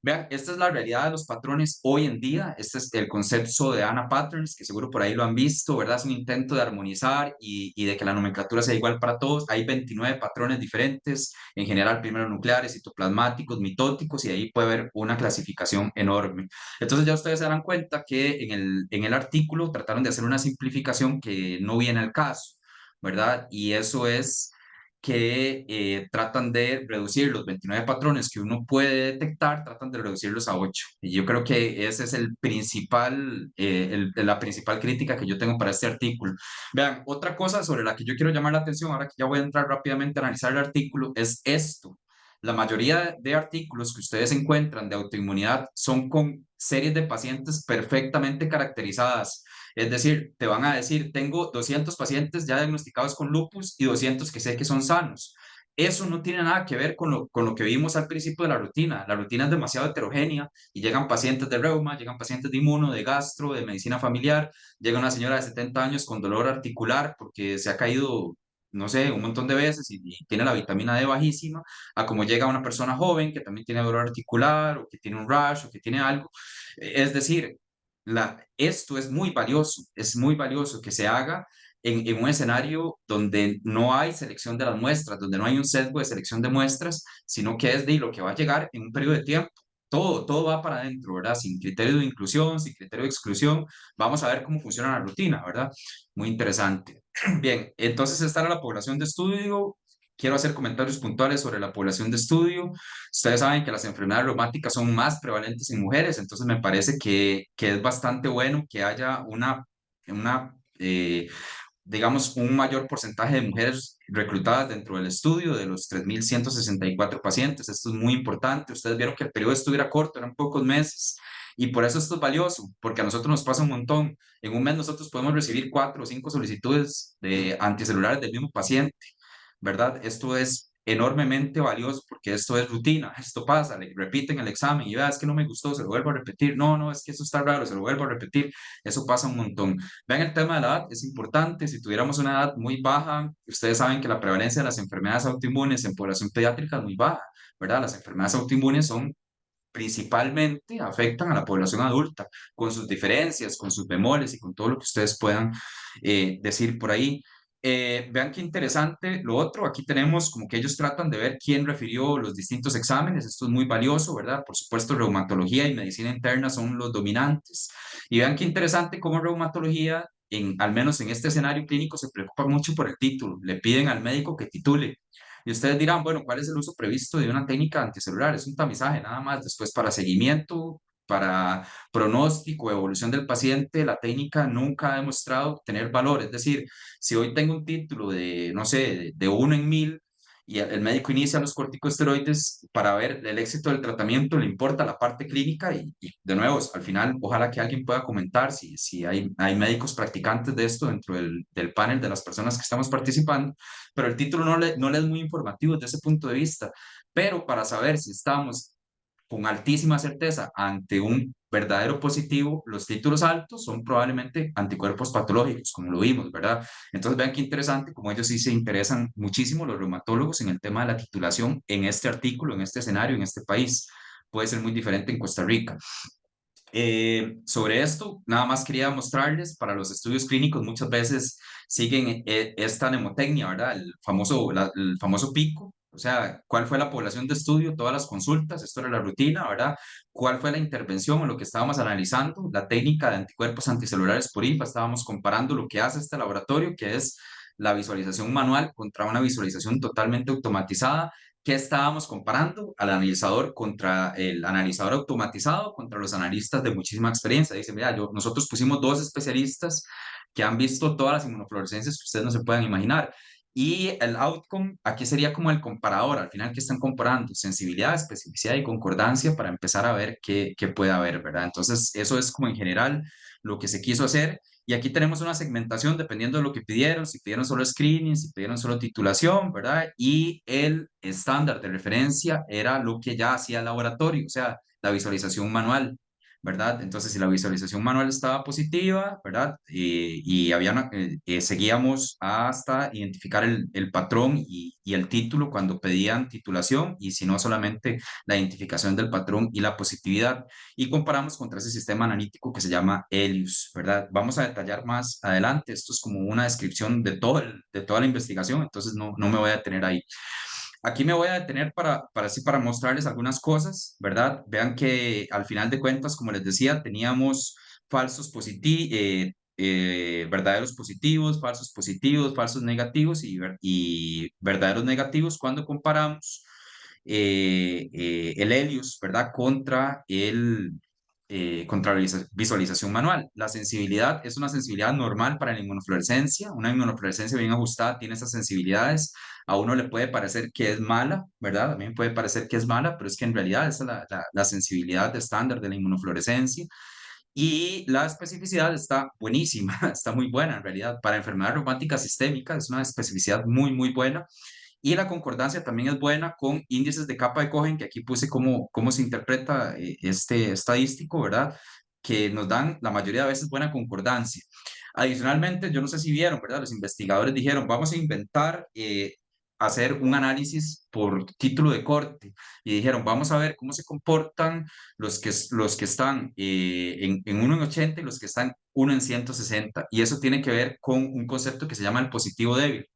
Vean, esta es la realidad de los patrones hoy en día. Este es el concepto de ANA Patterns, que seguro por ahí lo han visto, ¿verdad? Es un intento de armonizar y de que la nomenclatura sea igual para todos. Hay 29 patrones diferentes, en general primero nucleares, citoplasmáticos, mitóticos, y ahí puede haber una clasificación enorme. Entonces ya ustedes se darán cuenta que en el artículo trataron de hacer una simplificación que no viene al caso, ¿verdad? Y eso es que tratan de reducir los 29 patrones que uno puede detectar, tratan de reducirlos a 8. Y yo creo que ese es el principal, la principal crítica que yo tengo para este artículo. Vean, otra cosa sobre la que yo quiero llamar la atención, ahora que ya voy a entrar rápidamente a analizar el artículo, es esto. La mayoría de artículos que ustedes encuentran de autoinmunidad son con series de pacientes perfectamente caracterizadas. Es decir, te van a decir, tengo 200 pacientes ya diagnosticados con lupus y 200 que sé que son sanos. Eso no tiene nada que ver con lo que vimos al principio de la rutina. La rutina es demasiado heterogénea y llegan pacientes de reuma, llegan pacientes de inmuno, de gastro, de medicina familiar, llega una señora de 70 años con dolor articular porque se ha caído, no sé, un montón de veces y tiene la vitamina D bajísima, a como llega una persona joven que también tiene dolor articular o que tiene un rash o que tiene algo. Es decir, esto es muy valioso que se haga en un escenario donde no hay selección de las muestras, donde no hay un sesgo de selección de muestras, sino que es de lo que va a llegar en un periodo de tiempo. Todo va para adentro, ¿verdad? Sin criterio de inclusión, sin criterio de exclusión. Vamos a ver cómo funciona la rutina, ¿verdad? Muy interesante. Bien, entonces esta era la población de estudio. Quiero hacer comentarios puntuales sobre la población de estudio. Ustedes saben que las enfermedades reumáticas son más prevalentes en mujeres, entonces me parece que es bastante bueno que haya una digamos, un mayor porcentaje de mujeres reclutadas dentro del estudio de los 3.164 pacientes. Esto es muy importante. Ustedes vieron que el periodo de estudio era corto, eran pocos meses. Y por eso esto es valioso, porque a nosotros nos pasa un montón. En un mes nosotros podemos recibir 4 o 5 solicitudes de anticelulares del mismo paciente, ¿verdad? Esto es enormemente valioso porque esto es rutina, esto pasa, le repiten el examen y vea, es que no me gustó, se lo vuelvo a repetir, no, no, es que eso está raro, se lo vuelvo a repetir, eso pasa un montón. Vean, el tema de la edad es importante, si tuviéramos una edad muy baja, ustedes saben que la prevalencia de las enfermedades autoinmunes en población pediátrica es muy baja, ¿verdad? Las enfermedades autoinmunes son principalmente afectan a la población adulta, con sus diferencias, con sus bemoles y con todo lo que ustedes puedan decir por ahí. Vean qué interesante lo otro, aquí tenemos como que ellos tratan de ver quién refirió los distintos exámenes, esto es muy valioso, ¿verdad? Por supuesto, reumatología y medicina interna son los dominantes. Y vean qué interesante cómo reumatología, al menos en este escenario clínico, se preocupa mucho por el título, le piden al médico que titule. Y ustedes dirán, bueno, ¿cuál es el uso previsto de una técnica anticelular? Es un tamizaje nada más. Después, para seguimiento, para pronóstico, evolución del paciente, la técnica nunca ha demostrado tener valor. Es decir, si hoy tengo un título de, no sé, de 1 en 1000 y el médico inicia los corticosteroides para ver el éxito del tratamiento, le importa la parte clínica y de nuevo, al final, ojalá que alguien pueda comentar si hay médicos practicantes de esto dentro del panel de las personas que estamos participando, pero el título no le es muy informativo desde ese punto de vista. Pero para saber si estamos con altísima certeza ante un verdadero positivo, los títulos altos son probablemente anticuerpos patológicos, como lo vimos, ¿verdad? Entonces vean qué interesante, como ellos sí se interesan muchísimo, los reumatólogos, en el tema de la titulación en este artículo, en este escenario, en este país. Puede ser muy diferente en Costa Rica. Sobre esto, nada más quería mostrarles, para los estudios clínicos muchas veces siguen esta mnemotecnia, ¿verdad? El famoso pico, o sea, ¿cuál fue la población de estudio? Todas las consultas, esto era la rutina, ¿verdad? ¿Cuál fue la intervención o lo que estábamos analizando? La técnica de anticuerpos anticelulares por INFA, estábamos comparando lo que hace este laboratorio, que es la visualización manual contra una visualización totalmente automatizada. ¿Qué estábamos comparando? Al analizador contra el analizador automatizado, contra los analistas de muchísima experiencia. Dice, mira, nosotros pusimos dos especialistas que han visto todas las inmunofluorescencias que ustedes no se puedan imaginar. Y el outcome, aquí sería como el comparador, al final, ¿qué están comparando? Sensibilidad, especificidad y concordancia para empezar a ver qué puede haber, ¿verdad? Entonces, eso es como en general lo que se quiso hacer. Y aquí tenemos una segmentación dependiendo de lo que pidieron, si pidieron solo screening, si pidieron solo titulación, ¿verdad? Y el estándar de referencia era lo que ya hacía el laboratorio, o sea, la visualización manual, ¿verdad? Entonces, si la visualización manual estaba positiva, ¿verdad? Seguíamos hasta identificar el patrón y el título cuando pedían titulación, y si no, solamente la identificación del patrón y la positividad, y comparamos contra ese sistema analítico que se llama Helios, ¿verdad? Vamos a detallar más adelante, esto es como una descripción de toda la investigación, entonces no me voy a detener ahí. Aquí me voy a detener para mostrarles algunas cosas, ¿verdad? Vean que al final de cuentas, como les decía, teníamos verdaderos positivos, falsos negativos y verdaderos negativos cuando comparamos el Helios, ¿verdad? Contra la visualización manual. La sensibilidad es una sensibilidad normal para la inmunofluorescencia. Una inmunofluorescencia bien ajustada tiene esas sensibilidades. A uno le puede parecer que es mala, ¿verdad? A mí me puede parecer que es mala, pero es que en realidad esa es la sensibilidad estándar de la inmunofluorescencia. Y la especificidad está buenísima, está muy buena en realidad. Para enfermedad reumática sistémica es una especificidad muy, muy buena. Y la concordancia también es buena con índices de capa de Cohen, que aquí puse cómo se interpreta este estadístico, ¿verdad? Que nos dan la mayoría de veces buena concordancia. Adicionalmente, yo no sé si vieron, ¿verdad? Los investigadores dijeron, vamos a inventar hacer un análisis por título de corte y dijeron, vamos a ver cómo se comportan los que están en 1 en 80 y los que están 1 en 160. Y eso tiene que ver con un concepto que se llama el positivo débil.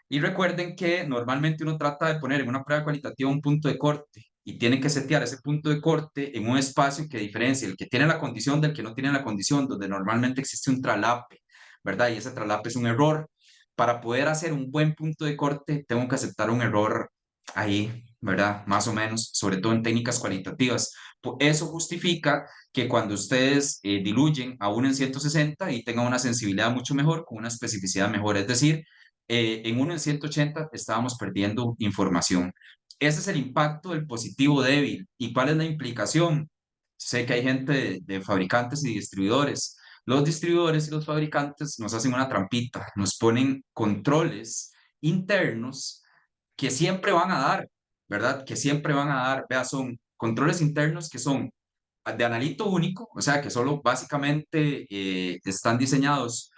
Y recuerden que normalmente uno trata de poner en una prueba cualitativa un punto de corte y tiene que setear ese punto de corte en un espacio que diferencie el que tiene la condición del que no tiene la condición, donde normalmente existe un traslape, ¿verdad? Y ese traslape es un error. Para poder hacer un buen punto de corte, tengo que aceptar un error ahí, ¿verdad? Más o menos, sobre todo en técnicas cualitativas. Eso justifica que cuando ustedes diluyen a 1 en 160 y tengan una sensibilidad mucho mejor, con una especificidad mejor, es decir, en 1 en 180 estábamos perdiendo información. Ese es el impacto del positivo débil. ¿Y cuál es la implicación? Sé que hay gente de fabricantes y distribuidores. Los distribuidores y los fabricantes nos hacen una trampita, nos ponen controles internos que siempre van a dar, ¿verdad? Que siempre van a dar. Vea, son controles internos que son de analito único, o sea, que solo básicamente están diseñados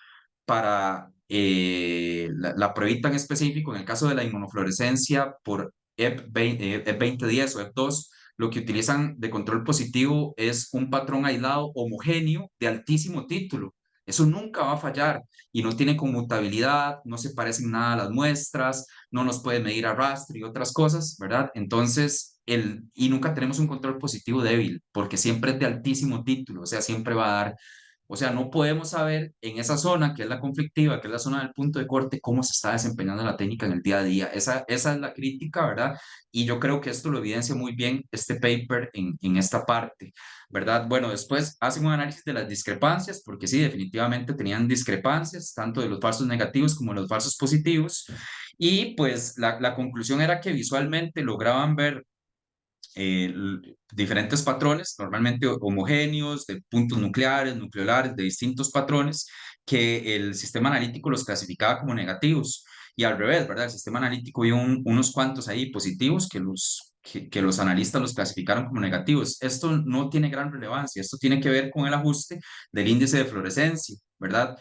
para la pruebita en específico, en el caso de la inmunofluorescencia por EP2010 o EP2, lo que utilizan de control positivo es un patrón aislado homogéneo de altísimo título. Eso nunca va a fallar y no tiene conmutabilidad, no se parecen nada a las muestras, no nos puede medir a rastro y otras cosas, ¿verdad? Entonces, y nunca tenemos un control positivo débil, porque siempre es de altísimo título, o sea, siempre va a dar, o sea, no podemos saber en esa zona, que es la conflictiva, que es la zona del punto de corte, cómo se está desempeñando la técnica en el día a día. Esa es la crítica, ¿verdad? Y yo creo que esto lo evidencia muy bien este paper en esta parte, ¿verdad? Bueno, después hacen un análisis de las discrepancias, porque sí, definitivamente tenían discrepancias, tanto de los falsos negativos como de los falsos positivos. Y pues la conclusión era que visualmente lograban ver diferentes patrones, normalmente homogéneos, de puntos nucleares, nucleolares, de distintos patrones, que el sistema analítico los clasificaba como negativos. Y al revés, ¿verdad? El sistema analítico vio unos cuantos ahí positivos que los analistas los clasificaron como negativos. Esto no tiene gran relevancia, esto tiene que ver con el ajuste del índice de fluorescencia, ¿verdad?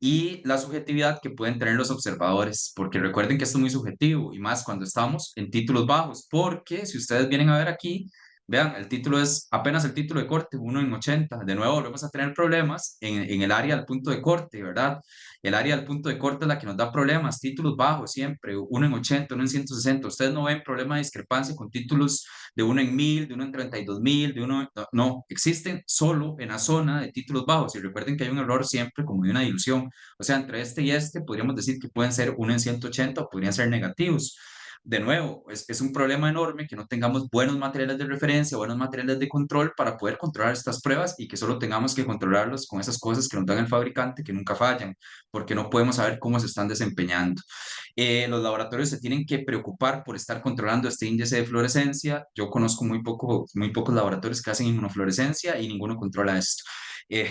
Y la subjetividad que pueden tener los observadores, porque recuerden que esto es muy subjetivo y más cuando estamos en títulos bajos, porque si ustedes vienen a ver aquí, vean, el título es apenas el título de corte, 1 en 80. De nuevo, volvemos a tener problemas en el área del punto de corte, ¿verdad? El área del punto de corte es la que nos da problemas, títulos bajos siempre, 1 en 80, 1 en 160. Ustedes no ven problema de discrepancia con títulos de 1 en 1000, de 1 en 32.000, no, no, existen solo en la zona de títulos bajos. Y recuerden que hay un error siempre como de una dilución. O sea, entre este y este podríamos decir que pueden ser 1 en 180 o podrían ser negativos. De nuevo, es un problema enorme que no tengamos buenos materiales de referencia, buenos materiales de control para poder controlar estas pruebas y que solo tengamos que controlarlos con esas cosas que nos dan el fabricante que nunca fallan, porque no podemos saber cómo se están desempeñando. Los laboratorios se tienen que preocupar por estar controlando este índice de fluorescencia. Yo conozco muy pocos laboratorios que hacen inmunofluorescencia y ninguno controla esto. Eh,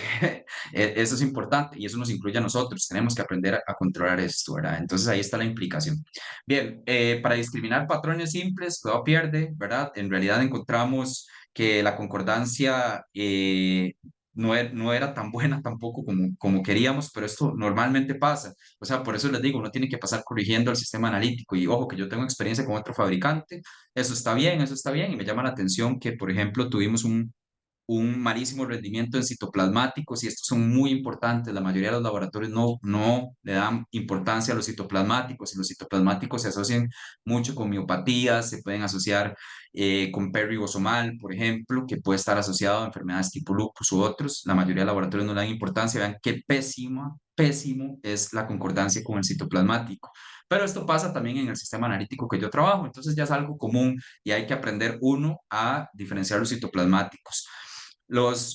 eso es importante y eso nos incluye a nosotros. Tenemos que aprender a controlar esto, ¿verdad? Entonces ahí está la implicación. Bien, para discriminar patrones simples, todo pierde, ¿verdad? En realidad encontramos que la concordancia no era tan buena tampoco como queríamos, pero esto normalmente pasa. O sea, por eso les digo, uno tiene que pasar corrigiendo el sistema analítico. Y ojo, que yo tengo experiencia con otro fabricante, eso está bien, y me llama la atención que, por ejemplo, tuvimos un malísimo rendimiento en citoplasmáticos y estos son muy importantes. La mayoría de los laboratorios no le dan importancia a los citoplasmáticos y los citoplasmáticos se asocian mucho con miopatías, se pueden asociar con perigosomal, por ejemplo, que puede estar asociado a enfermedades tipo lupus u otros. La mayoría de laboratorios no le dan importancia. Vean qué pésimo es la concordancia con el citoplasmático. Pero esto pasa también en el sistema analítico que yo trabajo, entonces ya es algo común y hay que aprender uno a diferenciar los citoplasmáticos.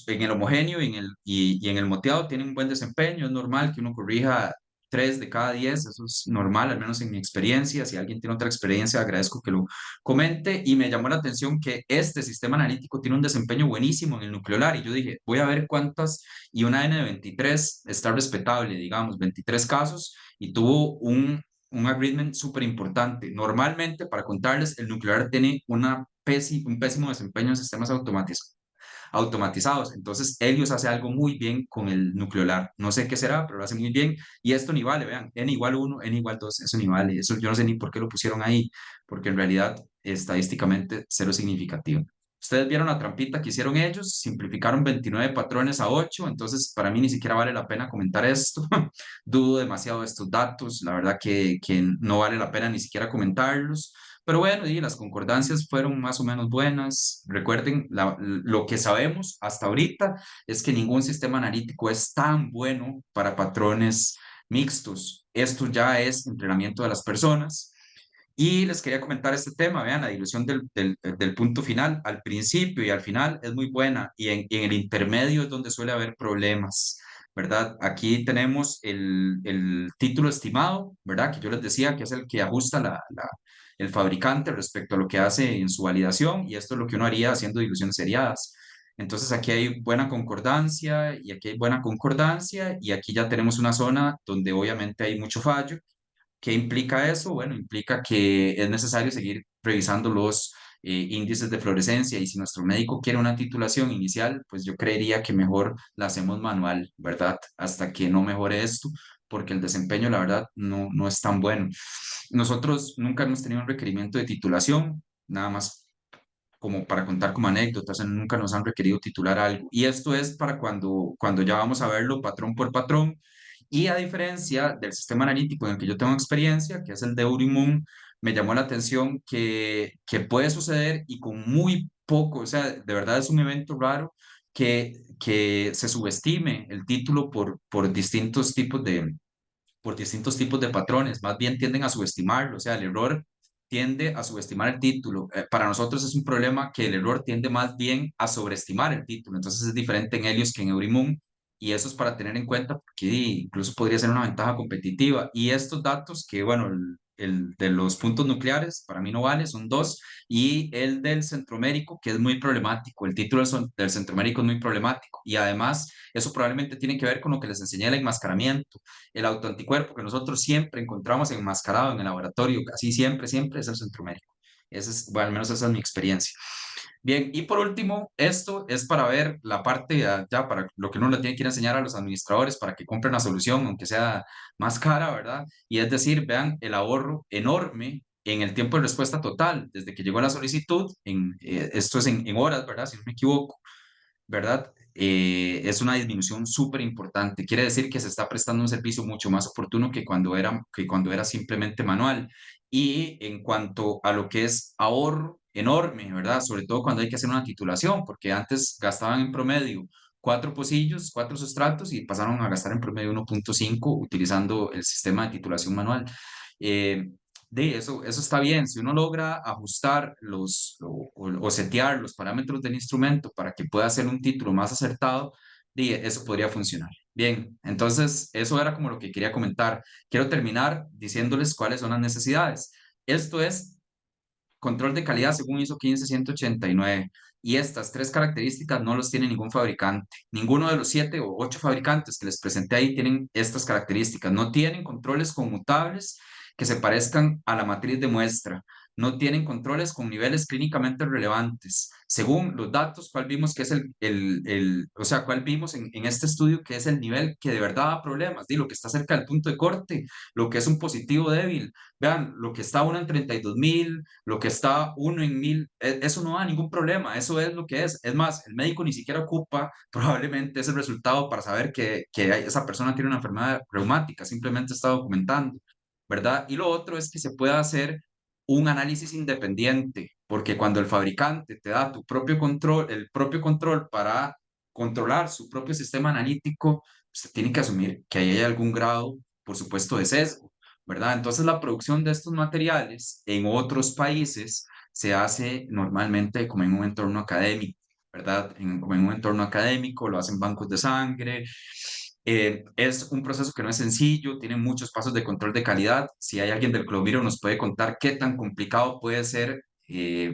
En el homogéneo y en el moteado tienen un buen desempeño. Es normal que uno corrija 3 de cada 10. Eso es normal, al menos en mi experiencia. Si alguien tiene otra experiencia, agradezco que lo comente. Y me llamó la atención que este sistema analítico tiene un desempeño buenísimo en el nucleolar. Y yo dije, voy a ver cuántas, y una N de 23 está respetable, digamos, 23 casos, y tuvo un agreement súper importante. Normalmente, para contarles, el nuclear tiene un pésimo desempeño en sistemas automatizados automatizados. Entonces, Helios hace algo muy bien con el nucleolar. No sé qué será, pero lo hace muy bien. Y esto ni vale, vean, n igual 1, n igual 2, eso ni vale. Eso yo no sé ni por qué lo pusieron ahí, porque en realidad estadísticamente cero significativo. Ustedes vieron la trampita que hicieron ellos, simplificaron 29 patrones a 8, entonces para mí ni siquiera vale la pena comentar esto. Dudo demasiado de estos datos, la verdad que no vale la pena ni siquiera comentarlos. Pero bueno, y las concordancias fueron más o menos buenas. Recuerden, lo que sabemos hasta ahorita es que ningún sistema analítico es tan bueno para patrones mixtos. Esto ya es entrenamiento de las personas. Y les quería comentar este tema, vean, la dilución del punto final, al principio y al final es muy buena, y en el intermedio es donde suele haber problemas, ¿verdad? Aquí tenemos el título estimado, ¿verdad? Que yo les decía que es el que ajusta el fabricante respecto a lo que hace en su validación, y esto es lo que uno haría haciendo diluciones seriadas. Entonces aquí hay buena concordancia y aquí hay buena concordancia, y aquí ya tenemos una zona donde obviamente hay mucho fallo. ¿Qué implica eso? Bueno, implica que es necesario seguir revisando los índices de fluorescencia, y si nuestro médico quiere una titulación inicial, pues yo creería que mejor la hacemos manual, ¿verdad? Hasta que no mejore esto, porque el desempeño, la verdad, no es tan bueno. Nosotros nunca hemos tenido un requerimiento de titulación, nada más como para contar como anécdotas, nunca nos han requerido titular algo. Y esto es para cuando ya vamos a verlo patrón por patrón. Y a diferencia del sistema analítico en el que yo tengo experiencia, que es el de Urimum, me llamó la atención que puede suceder y con muy poco, o sea, de verdad es un evento raro que se subestime el título por distintos tipos de patrones, más bien tienden a subestimarlo, o sea, el error tiende a subestimar el título. Para nosotros es un problema que el error tiende más bien a sobreestimar el título, entonces es diferente en Helios que en Eurimum, y eso es para tener en cuenta porque incluso podría ser una ventaja competitiva. Y estos datos que, bueno, el de los puntos nucleares para mí no vale, son dos, y el del centromérico, que es muy problemático, el título del centromérico es muy problemático, y además eso probablemente tiene que ver con lo que les enseñé el enmascaramiento. El autoanticuerpo que nosotros siempre encontramos enmascarado en el laboratorio, casi siempre, siempre es el centro médico. Ese es, bueno, al menos esa es mi experiencia. Bien, y por último, esto es para ver la parte ya para lo que uno le tiene que ir a enseñar a los administradores para que compren la solución, aunque sea más cara, ¿verdad? Y es decir, vean el ahorro enorme en el tiempo de respuesta total, desde que llegó la solicitud, esto es en horas, ¿verdad? Si no me equivoco, ¿verdad? Es una disminución súper importante. Quiere decir que se está prestando un servicio mucho más oportuno que cuando era simplemente manual. Y en cuanto a lo que es ahorro enorme, ¿verdad? Sobre todo cuando hay que hacer una titulación, porque antes gastaban en promedio 4 pocillos, 4 sustratos, y pasaron a gastar en promedio 1,5 utilizando el sistema de titulación manual. Eh, eso está bien. Si uno logra ajustar o setear los parámetros del instrumento para que pueda hacer un título más acertado, eso podría funcionar. Bien, entonces eso era como lo que quería comentar. Quiero terminar diciéndoles cuáles son las necesidades. Esto es control de calidad según ISO 15189. Y estas tres características no los tiene ningún fabricante. Ninguno de los 7 o 8 fabricantes que les presenté ahí tienen estas características. No tienen controles conmutables que se parezcan a la matriz de muestra. No tienen controles con niveles clínicamente relevantes. Según los datos, ¿cuál vimos que es o sea, cuál vimos en este estudio que es el nivel que de verdad da problemas? Lo que está cerca del punto de corte, lo que es un positivo débil. Vean, lo que está uno en 32.000, lo que está uno en 1.000, eso no da ningún problema, eso es lo que es. Es más, el médico ni siquiera ocupa probablemente ese resultado para saber que esa persona tiene una enfermedad reumática, simplemente está documentando, ¿verdad? Y lo otro es que se pueda hacer un análisis independiente, porque cuando el fabricante te da tu propio control, el propio control para controlar su propio sistema analítico, usted tiene que asumir que ahí hay algún grado, por supuesto, de sesgo, ¿verdad? Entonces la producción de estos materiales en otros países se hace normalmente como en un entorno académico, ¿verdad? Como en un entorno académico, lo hacen bancos de sangre. Es un proceso que no es sencillo, tiene muchos pasos de control de calidad. Si hay alguien del Cloviro nos puede contar qué tan complicado puede ser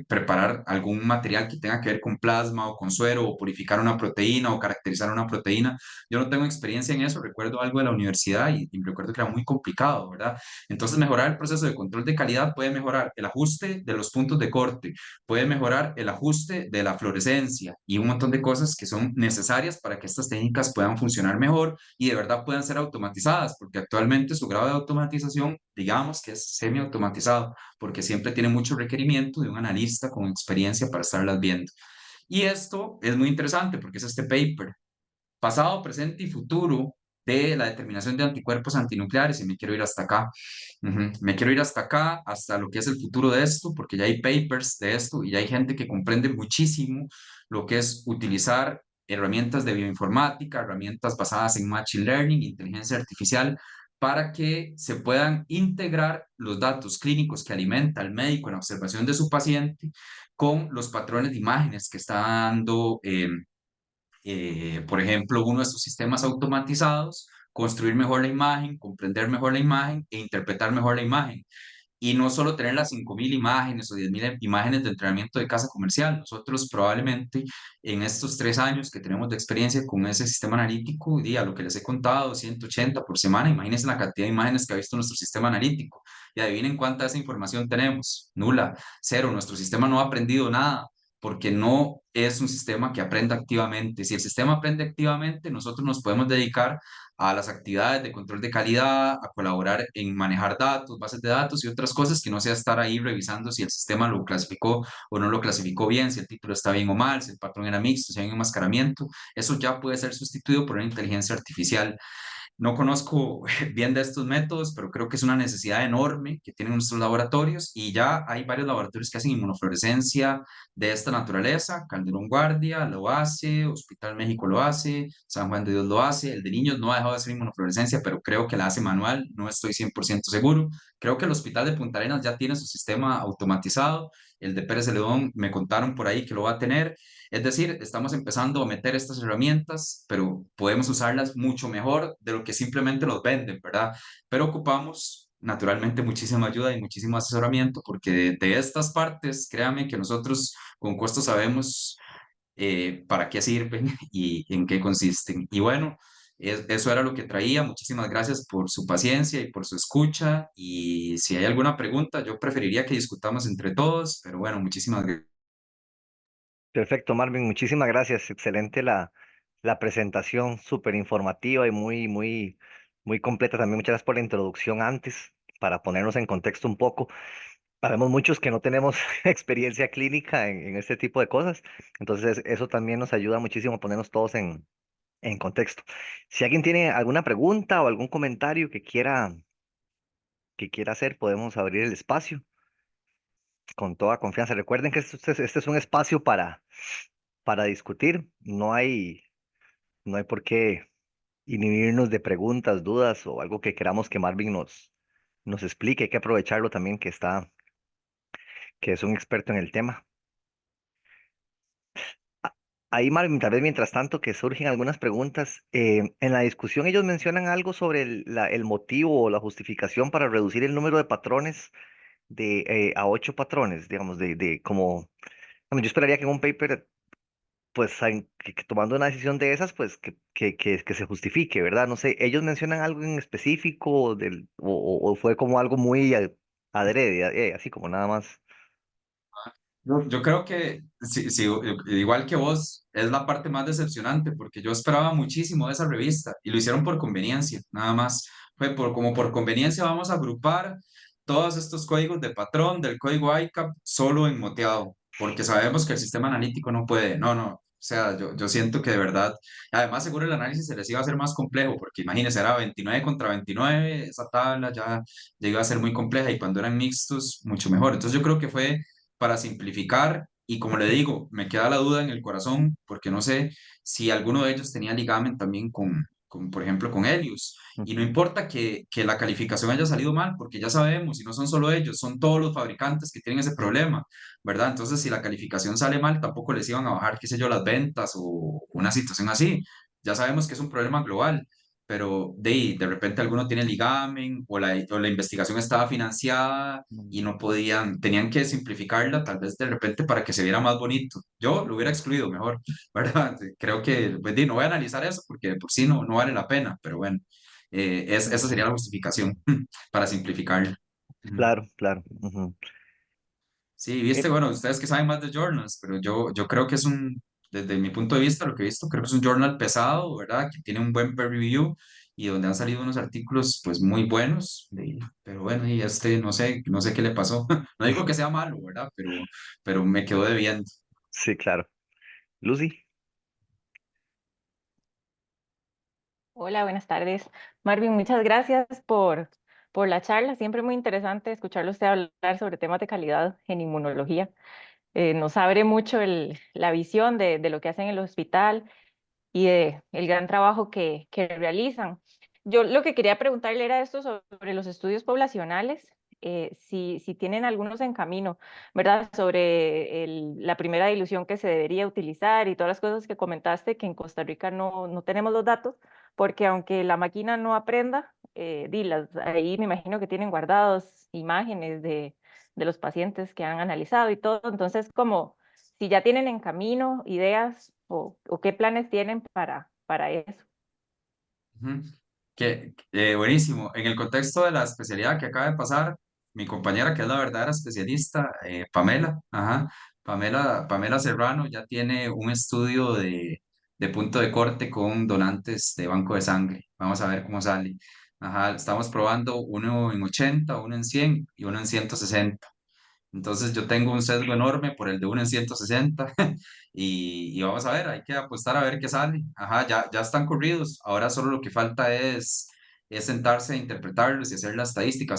preparar algún material que tenga que ver con plasma o con suero o purificar una proteína o caracterizar una proteína. Yo no tengo experiencia en eso, recuerdo algo de la universidad y recuerdo que era muy complicado, ¿verdad? Entonces, mejorar el proceso de control de calidad puede mejorar el ajuste de los puntos de corte, puede mejorar el ajuste de la fluorescencia y un montón de cosas que son necesarias para que estas técnicas puedan funcionar mejor y de verdad puedan ser automatizadas, porque actualmente su grado de automatización, digamos que es semi-automatizado, porque siempre tiene mucho requerimiento de un analista con experiencia para estarlas viendo. Y esto es muy interesante porque es este paper, pasado, presente y futuro de la determinación de anticuerpos antinucleares, y me quiero ir hasta acá. Me quiero ir hasta acá, hasta lo que es el futuro de esto, porque ya hay papers de esto y ya hay gente que comprende muchísimo lo que es utilizar herramientas de bioinformática, herramientas basadas en machine learning, inteligencia artificial, para que se puedan integrar los datos clínicos que alimenta el médico en la observación de su paciente con los patrones de imágenes que está dando por ejemplo, uno de estos sistemas automatizados, construir mejor la imagen, comprender mejor la imagen e interpretar mejor la imagen. Y no solo tener las 5.000 imágenes o 10.000 imágenes de entrenamiento de casa comercial. Nosotros probablemente en estos 3 años que tenemos de experiencia con ese sistema analítico, y a lo que les he contado, 180 por semana, imagínense la cantidad de imágenes que ha visto nuestro sistema analítico. Y adivinen cuánta de esa información tenemos. Nula, cero. Nuestro sistema no ha aprendido nada porque no es un sistema que aprenda activamente. Si el sistema aprende activamente, nosotros nos podemos dedicar a las actividades de control de calidad, a colaborar en manejar datos, bases de datos y otras cosas que no sea estar ahí revisando si el sistema lo clasificó o no lo clasificó bien, si el título está bien o mal, si el patrón era mixto, si hay un enmascaramiento. Eso ya puede ser sustituido por una inteligencia artificial. No conozco bien de estos métodos, pero creo que es una necesidad enorme que tienen nuestros laboratorios y ya hay varios laboratorios que hacen inmunofluorescencia de esta naturaleza. Calderón Guardia lo hace, Hospital México lo hace, San Juan de Dios lo hace, el de niños no ha dejado de hacer inmunofluorescencia, pero creo que la hace manual, no estoy 100% seguro. Creo que el Hospital de Punta Arenas ya tiene su sistema automatizado, el de Pérez Celedón me contaron por ahí que lo va a tener. Es decir, estamos empezando a meter estas herramientas, pero podemos usarlas mucho mejor de lo que simplemente nos venden, ¿verdad? Pero ocupamos naturalmente muchísima ayuda y muchísimo asesoramiento, porque de estas partes, créame que nosotros con Cuesto sabemos para qué sirven y en qué consisten. Y bueno, eso era lo que traía. Muchísimas gracias por su paciencia y por su escucha. Y si hay alguna pregunta, yo preferiría que discutamos entre todos, pero bueno, muchísimas gracias. Perfecto, Marvin, muchísimas gracias. Excelente la presentación, súper informativa y muy completa. También muchas gracias por la introducción antes, para ponernos en contexto un poco. Sabemos muchos que no tenemos experiencia clínica en este tipo de cosas, entonces eso también nos ayuda muchísimo a ponernos todos en contexto. Si alguien tiene alguna pregunta o algún comentario que quiera hacer, podemos abrir el espacio con toda confianza. Recuerden que este es un espacio para discutir, no hay por qué inhibirnos de preguntas, dudas o algo que queramos que Marvin nos explique. Hay que aprovecharlo también que es un experto en el tema. Ahí, Marvin, tal vez mientras tanto que surgen algunas preguntas, en la discusión ellos mencionan algo sobre el motivo o la justificación para reducir el número de patrones a 8 patrones, digamos, como, bueno, yo esperaría que en un paper, pues, que tomando una decisión de esas, pues, que se justifique, ¿verdad? No sé, ellos mencionan algo en específico o fue como algo muy adrede, así como nada más. Yo creo que sí, sí, igual que vos, es la parte más decepcionante porque yo esperaba muchísimo de esa revista y lo hicieron por conveniencia, nada más. Fue como por conveniencia vamos a agrupar todos estos códigos de patrón del código ICAP solo en moteado, porque sabemos que el sistema analítico no puede. No, no. O sea, yo siento que de verdad, además seguro el análisis se les iba a hacer más complejo, porque imagínense, era 29 contra 29, esa tabla ya iba a ser muy compleja y cuando eran mixtos, mucho mejor. Entonces yo creo que fue para simplificar y como le digo, me queda la duda en el corazón porque no sé si alguno de ellos tenía ligamen también por ejemplo, con Helios. Y no Ujú. importa que la calificación haya salido mal, porque ya sabemos, y no son solo ellos, son todos los fabricantes que tienen ese problema, ¿verdad? Entonces, si la calificación sale mal, tampoco les iban a bajar, qué sé yo, las ventas o una situación así. Ya sabemos que es un problema global. pero de repente alguno tiene ligamen o la investigación estaba financiada y Mm. no podían, tenían que simplificarla tal vez de repente para que se viera más bonito. Yo lo hubiera excluido mejor, ¿verdad? Creo que, pues, no voy a analizar eso porque de por sí no vale la pena, pero bueno, esa sería la justificación para simplificarla. Ujú. Claro, claro. Ujú. Sí, Eh, viste, bueno, ustedes que saben más de journals, pero yo creo que es desde mi punto de vista, lo que he visto, creo que es un journal pesado, ¿verdad? Que tiene un buen peer review y donde han salido unos artículos, pues, muy buenos, pero bueno, y no sé qué le pasó. No digo que sea malo, ¿verdad? Pero me quedó debiendo. sí, claro. Lucy. Hola, buenas tardes. Marvin, muchas gracias por la charla. Siempre muy interesante escucharlo usted hablar sobre temas de calidad en inmunología. Nos abre mucho la visión de lo que hacen en el hospital y de el gran trabajo que realizan. Yo lo que quería preguntarle era esto sobre los estudios poblacionales, si tienen algunos en camino, ¿verdad? Sobre la primera dilución que se debería utilizar y todas las cosas que comentaste, que en Costa Rica no tenemos los datos, porque aunque la máquina no aprenda, ahí me imagino que tienen guardados imágenes de los pacientes que han analizado y todo, entonces como si ya tienen en camino ideas o qué planes tienen para eso. Ujú. Buenísimo. En el contexto de la especialidad que acaba de pasar, mi compañera, que es la verdadera especialista, Pamela, ajá, Pamela Serrano, ya tiene un estudio de punto de corte con donantes de banco de sangre. Vamos a ver cómo sale. Ajá, estamos probando uno en 80, uno en 100 y uno en 160. Entonces yo tengo un sesgo enorme por el de uno en 160 y vamos a ver, hay que apostar a ver qué sale. Ajá, ya están corridos, ahora solo lo que falta es sentarse a interpretarlos y hacer la estadística.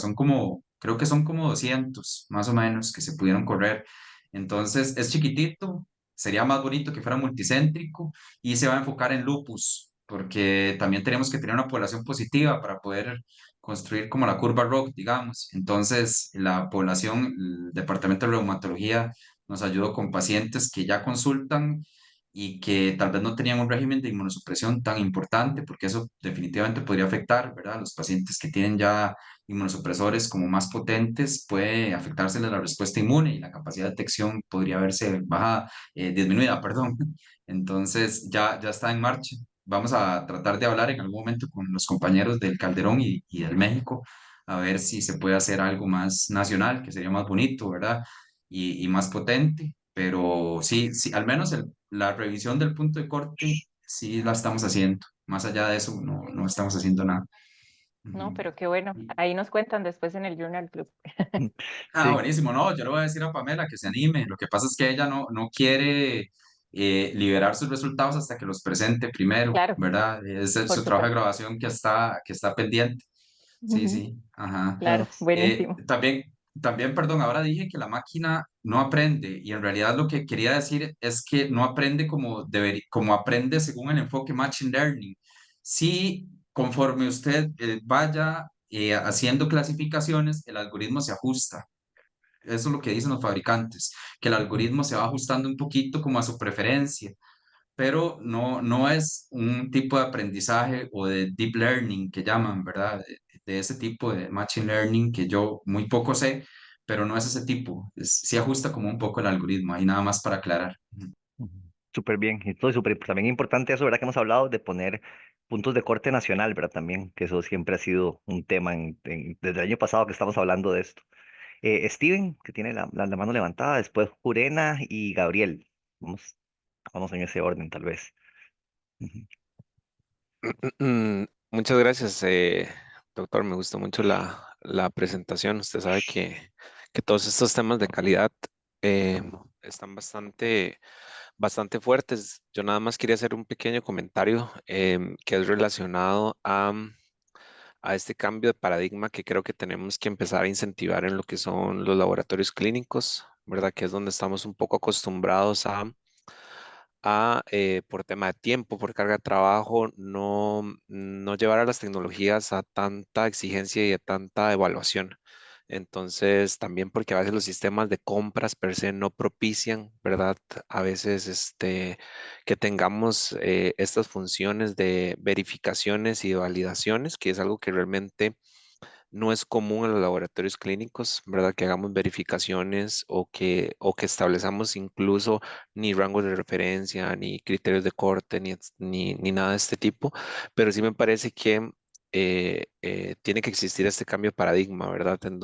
Creo que son como 200 más o menos que se pudieron correr. Entonces es chiquitito, sería más bonito que fuera multicéntrico y se va a enfocar en lupus, porque también tenemos que tener una población positiva para poder construir como la curva ROC, digamos. Entonces, la población, el departamento de reumatología nos ayudó con pacientes que ya consultan y que tal vez no tenían un régimen de inmunosupresión tan importante, porque eso definitivamente podría afectar, ¿verdad? Los pacientes que tienen ya inmunosupresores como más potentes, puede afectárseles la respuesta inmune y la capacidad de detección podría verse baja, disminuida, perdón. Entonces, ya está en marcha. Vamos a tratar de hablar en algún momento con los compañeros del Calderón y del México, a ver si se puede hacer algo más nacional, que sería más bonito, ¿verdad? Y más potente, pero sí, sí, al menos la revisión del punto de corte sí la estamos haciendo. Más allá de eso, no estamos haciendo nada. No, Ujú. pero qué bueno. Ahí nos cuentan después en el Journal Club. Ah, Sí, buenísimo. No, yo le voy a decir a Pamela que se anime. Lo que pasa es que ella no quiere liberar sus resultados hasta que los presente primero, Claro, ¿verdad? Es por su trabajo de supuesto. grabación que está pendiente. Sí, Ujú. sí, ajá. Claro, Eh, buenísimo. también, perdón, ahora dije que la máquina no aprende y en realidad lo que quería decir es que no aprende como aprende según el enfoque Machine Learning. Sí, conforme usted vaya haciendo clasificaciones, el algoritmo se ajusta. Eso es lo que dicen los fabricantes, que el ujú, algoritmo se va ajustando un poquito como a su preferencia, pero no es un tipo de aprendizaje o de deep learning que llaman, ¿verdad? De ese tipo de machine learning que yo muy poco sé, pero no es ese tipo. Sí ajusta como un poco el algoritmo, ahí nada más para aclarar. Ujú. ujú. Súper bien. Y todo súper también importante eso, ¿verdad? Que hemos hablado de poner puntos de corte nacional, ¿verdad? También, que eso siempre ha sido un tema desde el año pasado que estamos hablando de esto. Steven, que tiene la mano levantada, después Jurena y Gabriel. Vamos, vamos en ese orden, tal vez. Ujú, Muchas gracias, doctor. Me gustó mucho la presentación. Usted sabe que todos estos temas de calidad eh, están bastante fuertes. Yo nada más quería hacer un pequeño comentario que es relacionado a este cambio de paradigma que creo que tenemos que empezar a incentivar en lo que son los laboratorios clínicos, ¿verdad? Que es donde estamos un poco acostumbrados por tema de tiempo, por carga de trabajo, no llevar a las tecnologías a tanta exigencia y a tanta evaluación. Entonces, también porque a veces los sistemas de compras per se no propician, ¿verdad? A veces que tengamos estas funciones de verificaciones y de validaciones, que es algo que realmente no es común en los laboratorios clínicos, ¿verdad? Que hagamos verificaciones o que establezamos incluso ni rangos de referencia, ni criterios de corte, ni nada de este tipo. Pero sí me parece que tiene que existir este cambio de paradigma, ¿verdad? En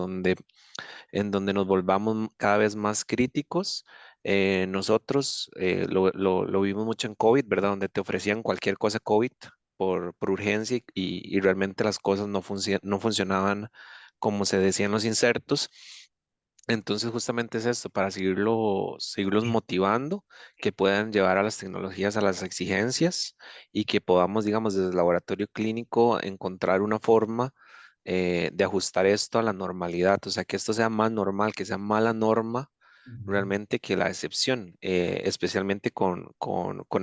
donde nos volvamos cada vez más críticos. Nosotros lo vimos mucho en COVID, ¿verdad? Donde te ofrecían cualquier cosa COVID por urgencia y realmente las cosas no funcionaban como se decían los insertos. Entonces, justamente es esto, para seguirlos motivando, que puedan llevar a las tecnologías a las exigencias y que podamos, digamos, desde el laboratorio clínico encontrar una forma de ajustar esto a la normalidad, o sea, que esto sea más normal, que sea más la norma Ujú, realmente que la excepción, especialmente con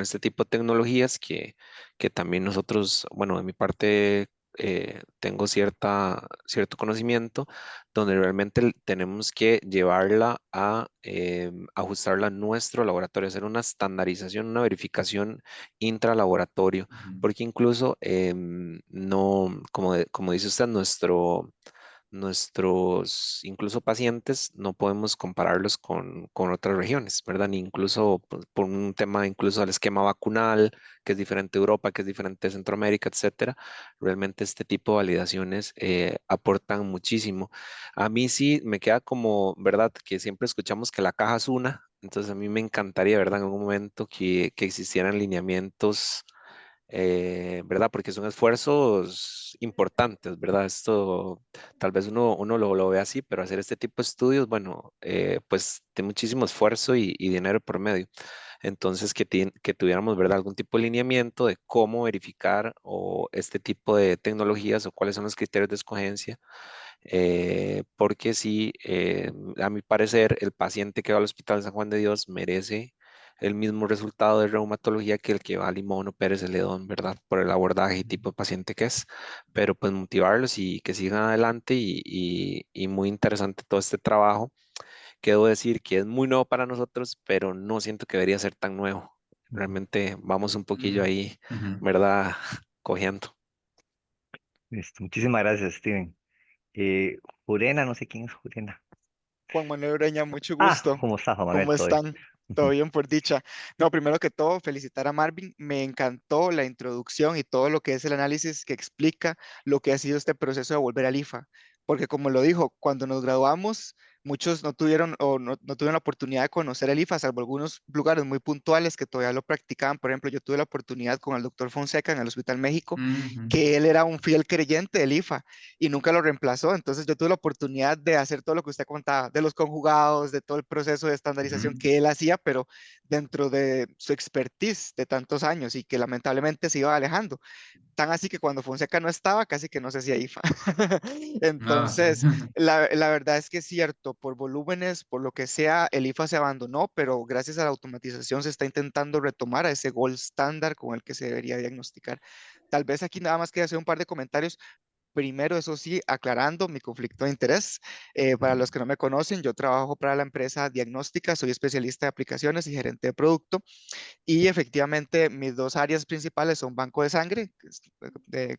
este tipo de tecnologías que también nosotros, bueno, de mi parte tengo cierto conocimiento donde realmente tenemos que llevarla a ajustarla a nuestro laboratorio, hacer una estandarización, una verificación intralaboratorio, ujú, porque incluso no, como dice usted, nuestros incluso pacientes no podemos compararlos con otras regiones, ¿verdad? Ni incluso pues, por un tema incluso del esquema vacunal, que es diferente a Europa, que es diferente a Centroamérica, etcétera. Realmente este tipo de validaciones aportan muchísimo. A mí sí me queda como, ¿verdad? Que siempre escuchamos que la caja es una, entonces a mí me encantaría, ¿verdad? En algún momento que existieran lineamientos ¿verdad? Porque son esfuerzos importantes, ¿verdad? Esto tal vez uno lo ve así, pero hacer este tipo de estudios, bueno, pues de muchísimo esfuerzo y dinero por medio. Entonces, que tuviéramos, ¿verdad? Algún tipo de lineamiento de cómo verificar o este tipo de tecnologías o cuáles son los criterios de escogencia porque sí, a mi parecer, el paciente que va al Hospital San Juan de Dios merece el mismo resultado de reumatología que el que va a Limón o Pérez Celedón, ¿verdad? Por el abordaje y tipo de paciente que es, pero pues motivarlos y que sigan adelante y muy interesante todo este trabajo. Quiero decir que es muy nuevo para nosotros, pero no siento que debería ser tan nuevo. Ujú. Realmente vamos un poquillo ujú, ahí, ujú. ¿verdad? Cojeando. Listo. Muchísimas gracias, Steven. Eh, Jurena, no sé quién es Jurena. Juan Manuel Ureña, mucho Ah, gusto. ¿cómo está, Juan Manuel? ¿Cómo Todo bien. están? Todo Ujú, bien por dicha. No, primero que todo, felicitar a Marvin. Me encantó la introducción y todo lo que es el análisis que explica lo que ha sido este proceso de volver al IFA. Porque como lo dijo, cuando nos graduamos, muchos no tuvieron o no tuvieron la oportunidad de conocer el IFA, salvo algunos lugares muy puntuales que todavía lo practicaban. Por ejemplo, yo tuve la oportunidad con el doctor Fonseca en el Hospital México, Ujú, que él era un fiel creyente del IFA y nunca lo reemplazó. Entonces yo tuve la oportunidad de hacer todo lo que usted contaba, de los conjugados, de todo el proceso de estandarización ujú. que él hacía, pero dentro de su expertise de tantos años y que lamentablemente se iba alejando. Tan así que cuando Fonseca no estaba, casi que no se hacía IFA. Ah, ok. Entonces, la verdad es que es cierto, por volúmenes, por lo que sea, el IFA se abandonó, pero gracias a la automatización se está intentando retomar a ese gold estándar con el que se debería diagnosticar. Tal vez aquí nada más quería hacer un par de comentarios. Primero, eso sí, aclarando mi conflicto de interés. Para Ujú, los que no me conocen, yo trabajo para la empresa diagnóstica, soy especialista de aplicaciones y gerente de producto. Y efectivamente, mis dos áreas principales son banco de sangre,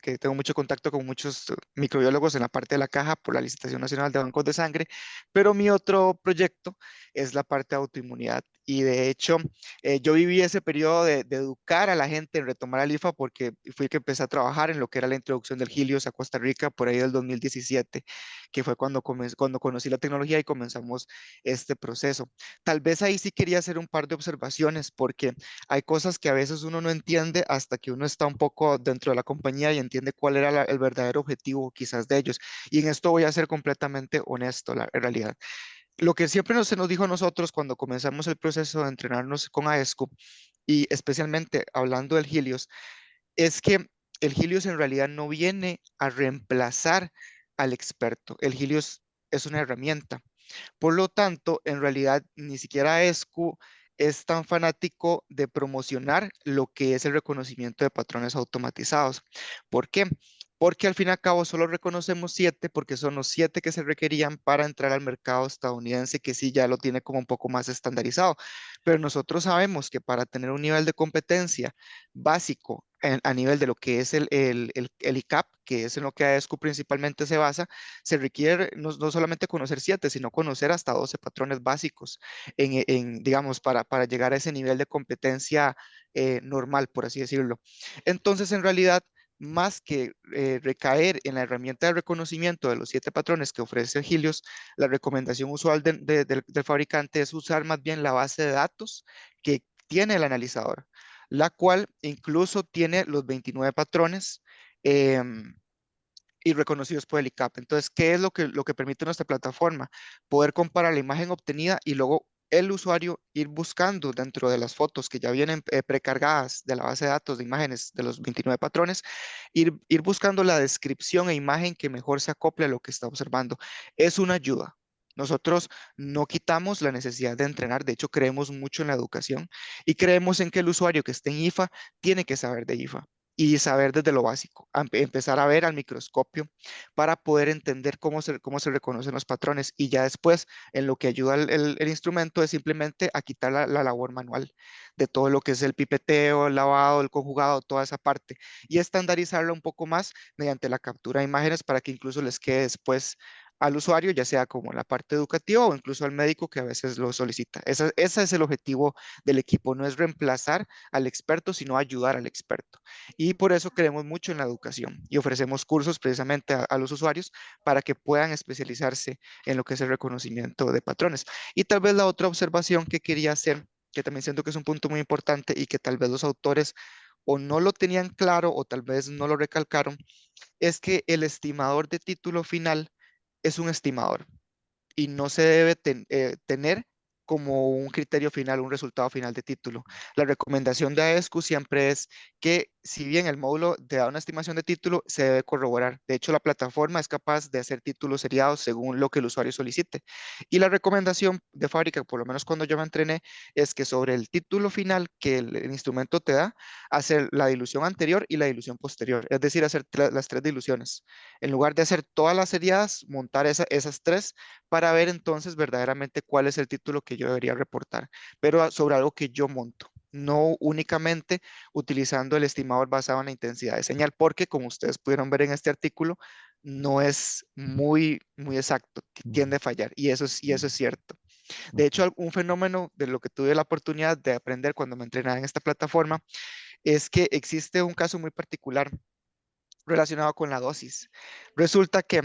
que tengo mucho contacto con muchos microbiólogos en la parte de la caja por la Licitación Nacional de Bancos de Sangre, pero mi otro proyecto es la parte de autoinmunidad. Y de hecho, yo viví ese periodo de educar a la gente en retomar el IFA porque fui el que empecé a trabajar en lo que era la introducción del Helios a Costa Rica por ahí del 2017, que fue cuando conocí la tecnología y comenzamos este proceso. Tal vez ahí sí quería hacer un par de observaciones porque hay cosas que a veces uno no entiende hasta que uno está un poco dentro de la compañía y entiende cuál era el verdadero objetivo quizás de ellos. Y en esto voy a ser completamente honesto, en realidad. Lo que siempre se nos dijo a nosotros cuando comenzamos el proceso de entrenarnos con AESCO, y especialmente hablando del Helios, es que el Helios en realidad no viene a reemplazar al experto. El Helios es una herramienta. Por lo tanto, en realidad, ni siquiera ESCU es tan fanático de promocionar lo que es el reconocimiento de patrones automatizados. ¿Por qué? porque al fin y al cabo solo reconocemos 7 porque son los 7 que se requerían para entrar al mercado estadounidense, que sí ya lo tiene como un poco más estandarizado. Pero nosotros sabemos que para tener un nivel de competencia básico a nivel de lo que es el ICAP, que es en lo que AESCO principalmente se basa, se requiere no solamente conocer 7, sino conocer hasta 12 patrones básicos digamos, para llegar a ese nivel de competencia normal, por así decirlo. Entonces, en realidad, más que recaer en la herramienta de reconocimiento de los 7 patrones que ofrece Helios, la recomendación usual del fabricante es usar más bien la base de datos que tiene el analizador, la cual incluso tiene los 29 patrones y reconocidos por el ICAP. Entonces, ¿qué es lo que permite nuestra plataforma? Poder comparar la imagen obtenida y luego el usuario ir buscando dentro de las fotos que ya vienen precargadas de la base de datos de imágenes de los 29 patrones, ir buscando la descripción e imagen que mejor se acople a lo que está observando. Es una ayuda. Nosotros no quitamos la necesidad de entrenar, de hecho creemos mucho en la educación y creemos en que el usuario que esté en IFA tiene que saber de IFA y saber desde lo básico, empezar a ver al microscopio para poder entender cómo se reconocen los patrones y ya después en lo que ayuda el instrumento es simplemente a quitar la labor manual de todo lo que es el pipeteo, el lavado, el conjugado, toda esa parte y estandarizarlo un poco más mediante la captura de imágenes para que incluso les quede después al usuario, ya sea como la parte educativa o incluso al médico que a veces lo solicita. Ese es el objetivo del equipo, no es reemplazar al experto, sino ayudar al experto. Y por eso creemos mucho en la educación y ofrecemos cursos precisamente a los usuarios para que puedan especializarse en lo que es el reconocimiento de patrones. Y tal vez la otra observación que quería hacer, que también siento que es un punto muy importante y que tal vez los autores o no lo tenían claro o tal vez no lo recalcaron, es que el estimador de título final es un estimador y no se debe tener como un criterio final, un resultado final de título. La recomendación de AESCU siempre es que si bien el módulo te da una estimación de título, se debe corroborar. De hecho, la plataforma es capaz de hacer títulos seriados según lo que el usuario solicite. Y la recomendación de fábrica, por lo menos cuando yo me entrené, es que sobre el título final que el instrumento te da, hacer la dilución anterior y la dilución posterior, es decir, hacer las 3 diluciones. En lugar de hacer todas las seriadas, montar esas 3 para ver entonces verdaderamente cuál es el título que yo debería reportar, pero sobre algo que yo monto, no únicamente utilizando el estimador basado en la intensidad de señal, porque como ustedes pudieron ver en este artículo, no es muy exacto, que tiende a fallar, y eso es cierto. De hecho, un fenómeno de lo que tuve la oportunidad de aprender cuando me entrenaba en esta plataforma es que existe un caso muy particular relacionado con la dosis. Resulta que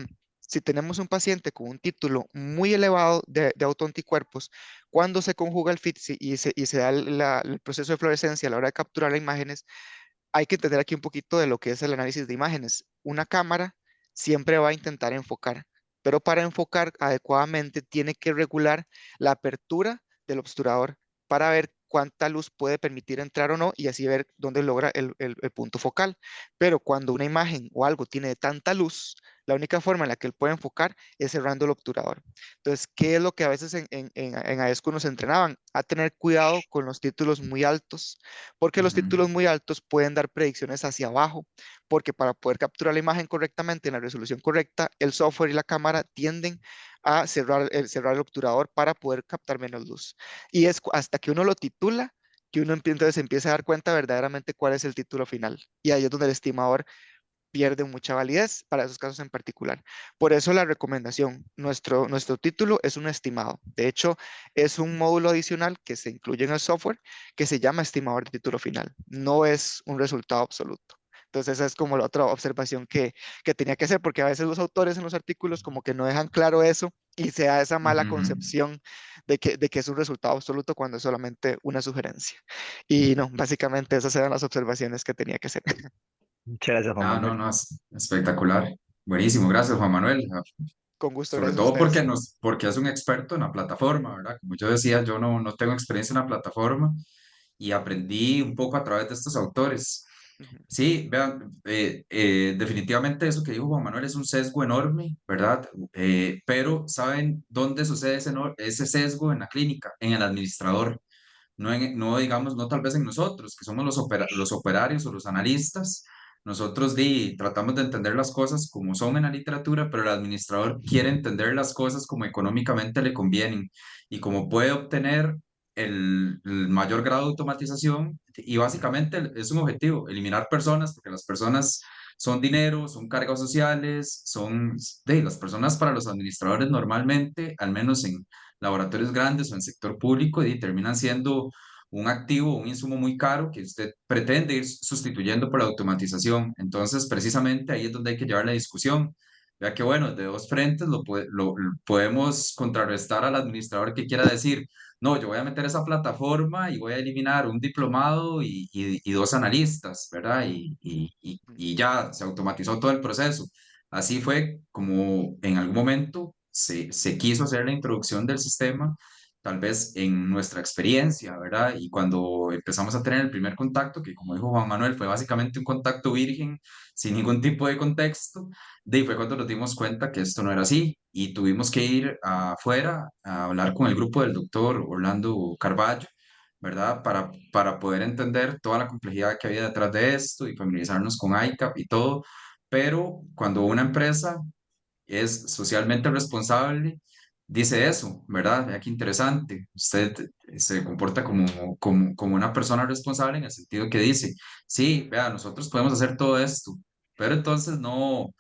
si tenemos un paciente con un título muy elevado de autoanticuerpos, cuando se conjuga el FITC y se da el proceso de fluorescencia a la hora de capturar las imágenes, hay que entender aquí un poquito de lo que es el análisis de imágenes. Una cámara siempre va a intentar enfocar, pero para enfocar adecuadamente tiene que regular la apertura del obturador para ver cuánta luz puede permitir entrar o no y así ver dónde logra el punto focal. Pero cuando una imagen o algo tiene tanta luz, la única forma en la que él puede enfocar es cerrando el obturador. Entonces, ¿qué es lo que a veces en AESCO nos entrenaban? A tener cuidado con los títulos muy altos, porque los Ujú, títulos muy altos pueden dar predicciones hacia abajo, porque para poder capturar la imagen correctamente en la resolución correcta, el software y la cámara tienden a cerrar el obturador para poder captar menos luz. Y es hasta que uno lo titula que uno entonces empieza a dar cuenta verdaderamente cuál es el título final. Y ahí es donde el estimador pierde mucha validez para esos casos en particular. Por eso la recomendación, nuestro título es un estimado. De hecho, es un módulo adicional que se incluye en el software que se llama estimador de título final. No es un resultado absoluto. Entonces esa es como la otra observación que tenía que hacer, porque a veces los autores en los artículos como que no dejan claro eso y se da esa mala ujú. concepción de que es un resultado absoluto cuando es solamente una sugerencia. Y no, básicamente esas eran las observaciones que tenía que hacer. Muchas gracias, Juan Ah, no, Manuel. no, es espectacular. Buenísimo, gracias Juan Manuel. Con gusto, Sobre gracias a todo ustedes. porque es un experto en la plataforma, ¿verdad? Como yo decía, yo no tengo experiencia en la plataforma y aprendí un poco a través de estos autores. Ujú. Sí, vean, definitivamente eso que dijo Juan Manuel es un sesgo enorme, ¿verdad? Pero ¿saben dónde sucede ese sesgo en la clínica? En el administrador, no digamos, no tal vez en nosotros, que somos los operarios o los analistas, nosotros tratamos de entender las cosas como son en la literatura, pero el administrador quiere entender las cosas como económicamente le convienen y como puede obtener el mayor grado de automatización. Y básicamente es un objetivo, eliminar personas, porque las personas son dinero, son cargas sociales, son las personas para los administradores normalmente, al menos en laboratorios grandes o en sector público, terminan siendo un activo, un insumo muy caro que usted pretende ir sustituyendo por la automatización. Entonces, precisamente ahí es donde hay que llevar la discusión. Vea que bueno, de dos frentes lo podemos contrarrestar al administrador que quiera decir, no, yo voy a meter esa plataforma y voy a eliminar un diplomado y dos analistas, ¿verdad? Y ya se automatizó todo el proceso. Así fue como en algún momento se quiso hacer la introducción del sistema, tal vez en nuestra experiencia, ¿verdad? Y cuando empezamos a tener el primer contacto, que como dijo Juan Manuel, fue básicamente un contacto virgen, sin ningún tipo de contexto, de ahí fue cuando nos dimos cuenta que esto no era así y tuvimos que ir afuera a hablar con el grupo del doctor Orlando Carballo, ¿verdad? Para poder entender toda la complejidad que había detrás de esto y familiarizarnos con ICAP y todo. Pero cuando una empresa es socialmente responsable, dice eso, ¿verdad? Vea qué interesante. Usted se comporta como una persona responsable en el sentido que dice, sí, vea, nosotros podemos hacer todo esto, pero entonces no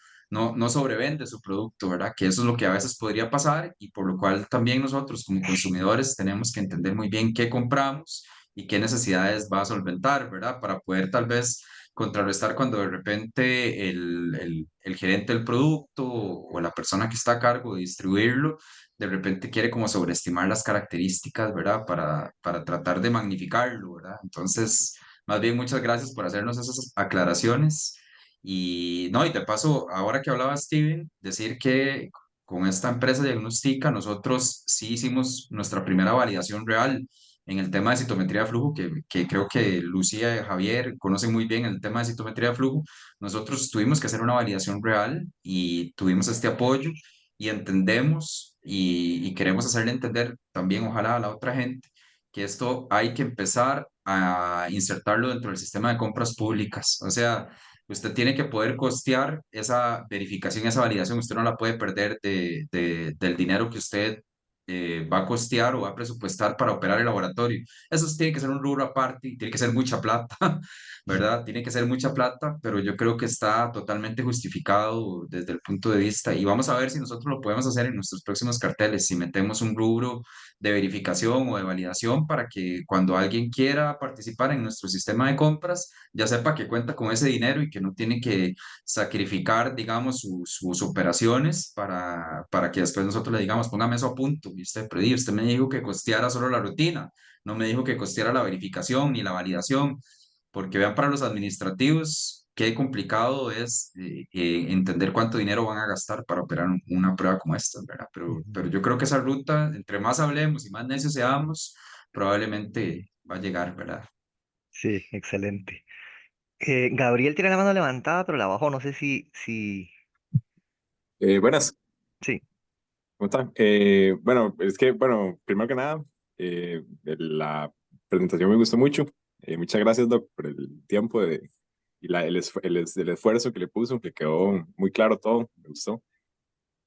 sobrevende su producto, ¿verdad? Que eso es lo que a veces podría pasar y por lo cual también nosotros como consumidores tenemos que entender muy bien qué compramos y qué necesidades va a solventar, ¿verdad? Para poder tal vez contrarrestar cuando de repente el gerente del producto o la persona que está a cargo de distribuirlo, de repente quiere como sobreestimar las características, ¿verdad? Para tratar de magnificarlo, ¿verdad? Entonces, más bien muchas gracias por hacernos esas aclaraciones. Y no, y de paso, ahora que hablaba Steven, decir que con esta empresa diagnóstica nosotros sí hicimos nuestra primera validación real en el tema de citometría de flujo, que creo que Lucía y Javier conocen muy bien el tema de citometría de flujo. Nosotros tuvimos que hacer una validación real y tuvimos este apoyo y entendemos y queremos hacerle entender también, ojalá a la otra gente, que esto hay que empezar a insertarlo dentro del sistema de compras públicas. O sea, usted tiene que poder costear esa verificación, esa validación. Usted no la puede perder del dinero que usted va a costear o va a presupuestar para operar el laboratorio. Eso sí tiene que ser un rubro aparte y tiene que ser mucha plata, ¿verdad? Tiene que ser mucha plata, pero yo creo que está totalmente justificado desde el punto de vista y vamos a ver si nosotros lo podemos hacer en nuestros próximos carteles, si metemos un rubro de verificación o de validación para que cuando alguien quiera participar en nuestro sistema de compras, ya sepa que cuenta con ese dinero y que no tiene que sacrificar, digamos, sus operaciones para que después nosotros le digamos, póngame eso a punto. Y usted, pero usted me dijo que costeara solo la rutina, no me dijo que costeara la verificación ni la validación, porque vean para los administrativos qué complicado es entender cuánto dinero van a gastar para operar una prueba como esta, ¿verdad? Ujú. Pero yo creo que esa ruta, entre más hablemos y más necios seamos, probablemente va a llegar, ¿verdad? Sí, excelente. Gabriel tiene la mano levantada, pero la bajó. No sé si... Buenas, Sí, ¿cómo están? Bueno, es que, bueno, primero que nada, la presentación me gustó mucho. Muchas gracias, Doc, por el tiempo y el esfuerzo que le puso, que quedó muy claro todo, me gustó.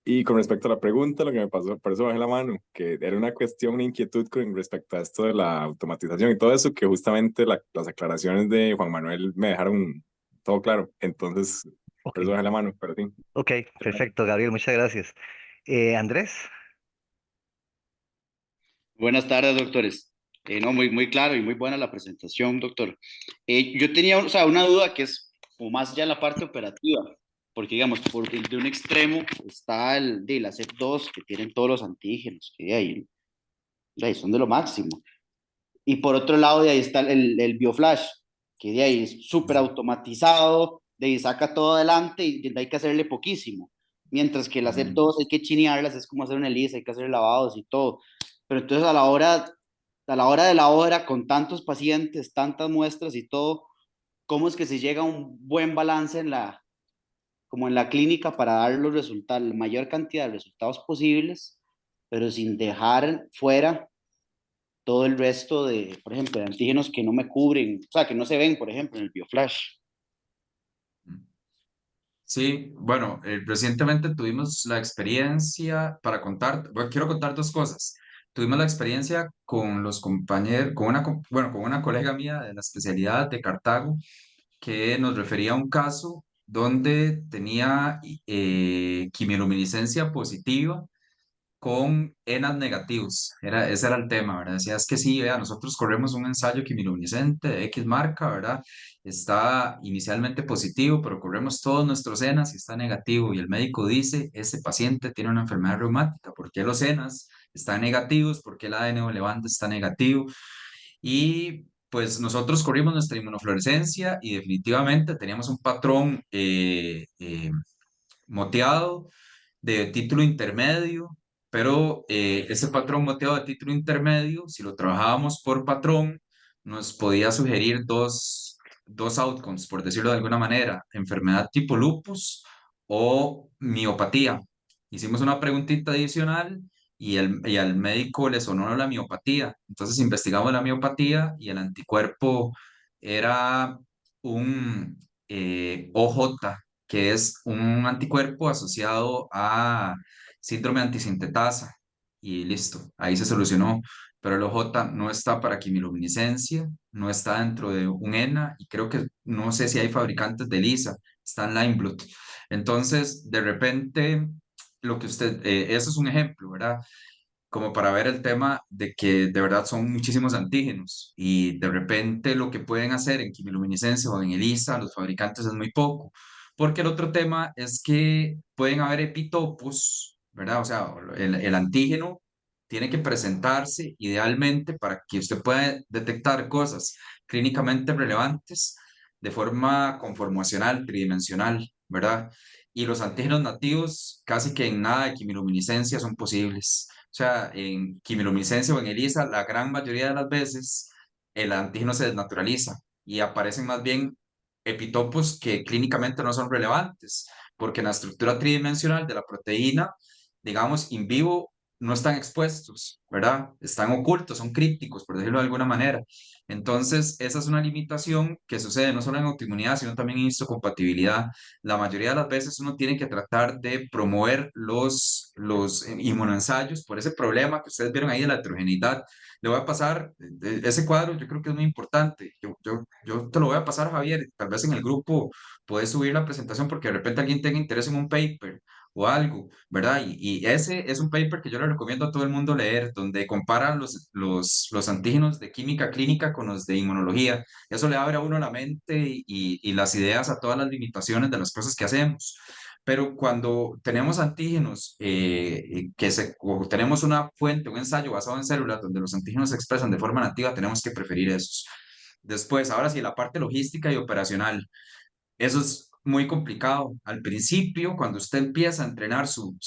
Y con respecto a la pregunta, lo que me pasó, por eso bajé la mano, que era una cuestión, una inquietud con respecto a esto de la automatización y todo eso, que justamente las aclaraciones de Juan Manuel me dejaron todo claro. Entonces, ok. por eso bajé la mano, pero sí. Ok, perfecto, Gabriel, muchas gracias. Andrés, Buenas tardes, doctores. No, muy claro y muy buena la presentación, doctor. Yo tenía, o sea, una duda que es como más ya la parte operativa, porque digamos, de un extremo está la CEP2, que tienen todos los antígenos, de ahí son de lo máximo. Y por otro lado, de ahí está el BioFlash, que de ahí es súper automatizado, de ahí saca todo adelante y de ahí hay que hacerle poquísimo. Mientras que la Mm. CEP2 hay que chinearlas, es como hacer una ELISA, hay que hacer lavados y todo. Pero entonces a la hora de la hora, con tantos pacientes, tantas muestras y todo, ¿cómo es que se llega a un buen balance como en la clínica para dar los resultados, la mayor cantidad de resultados posibles, pero sin dejar fuera todo el resto por ejemplo, de antígenos que no me cubren, o sea, que no se ven, por ejemplo, en el BioFlash? Sí, bueno, recientemente tuvimos la experiencia para contar, bueno, quiero contar dos cosas. Tuvimos la experiencia con los compañeros, bueno, con una colega mía de la especialidad de Cartago, que nos refería a un caso donde tenía quimioluminiscencia positiva con ENAs negativos. Ese era el tema, ¿verdad? Decía, es que sí, vea, nosotros corremos un ensayo quimiluminiscente de X marca, ¿verdad? Está inicialmente positivo, pero corremos todos nuestros ENAs y está negativo. Y el médico dice, ese paciente tiene una enfermedad reumática. ¿Por qué los ENAs están negativos? ¿Por qué el ADN levante está negativo? Y pues nosotros corrimos nuestra inmunofluorescencia y definitivamente teníamos un patrón moteado de título intermedio, pero ese patrón moteado de título intermedio, si lo trabajábamos por patrón, nos podía sugerir dos outcomes, por decirlo de alguna manera, enfermedad tipo lupus o miopatía. Hicimos una preguntita adicional y al médico le sonó la miopatía. Entonces investigamos la miopatía y el anticuerpo era un OJ, que es un anticuerpo asociado a síndrome antisintetasa. Y listo, ahí se solucionó. Pero el OJ no está para quimiluminiscencia, no está dentro de un ENA y creo que no sé si hay fabricantes de ELISA, está en Lineblood. Entonces, de repente, eso es un ejemplo, ¿verdad? Como para ver el tema de que de verdad son muchísimos antígenos y de repente lo que pueden hacer en quimiluminiscencia o en ELISA los fabricantes es muy poco, porque el otro tema es que pueden haber epitopos, ¿verdad? O sea, el antígeno tiene que presentarse idealmente para que usted pueda detectar cosas clínicamente relevantes de forma conformacional, tridimensional, ¿verdad? Y los antígenos nativos casi que en nada de quimiluminiscencia son posibles. O sea, en quimiluminiscencia o en ELISA, la gran mayoría de las veces el antígeno se desnaturaliza y aparecen más bien epitopos que clínicamente no son relevantes, porque en la estructura tridimensional de la proteína, digamos, in vivo, no están expuestos, ¿verdad? Están ocultos, son crípticos, por decirlo de alguna manera. Entonces, esa es una limitación que sucede no solo en autoinmunidad, sino también en histocompatibilidad. La mayoría de las veces uno tiene que tratar de promover los inmunoensayos por ese problema que ustedes vieron ahí de la heterogeneidad. Le voy a pasar ese cuadro, yo creo que es muy importante. Yo te lo voy a pasar, Javier, tal vez en el grupo puedes subir la presentación porque de repente alguien tenga interés en un paper o algo, ¿verdad? Y ese es un paper que yo le recomiendo a todo el mundo leer, donde compara los antígenos de química clínica con los de inmunología. Eso le abre a uno la mente y las ideas a todas las limitaciones de las cosas que hacemos. Pero cuando tenemos antígenos, o tenemos una fuente, un ensayo basado en células donde los antígenos se expresan de forma nativa, tenemos que preferir esos. Después, ahora sí, la parte logística y operacional. Eso es muy complicado. Al principio, cuando usted empieza a entrenar su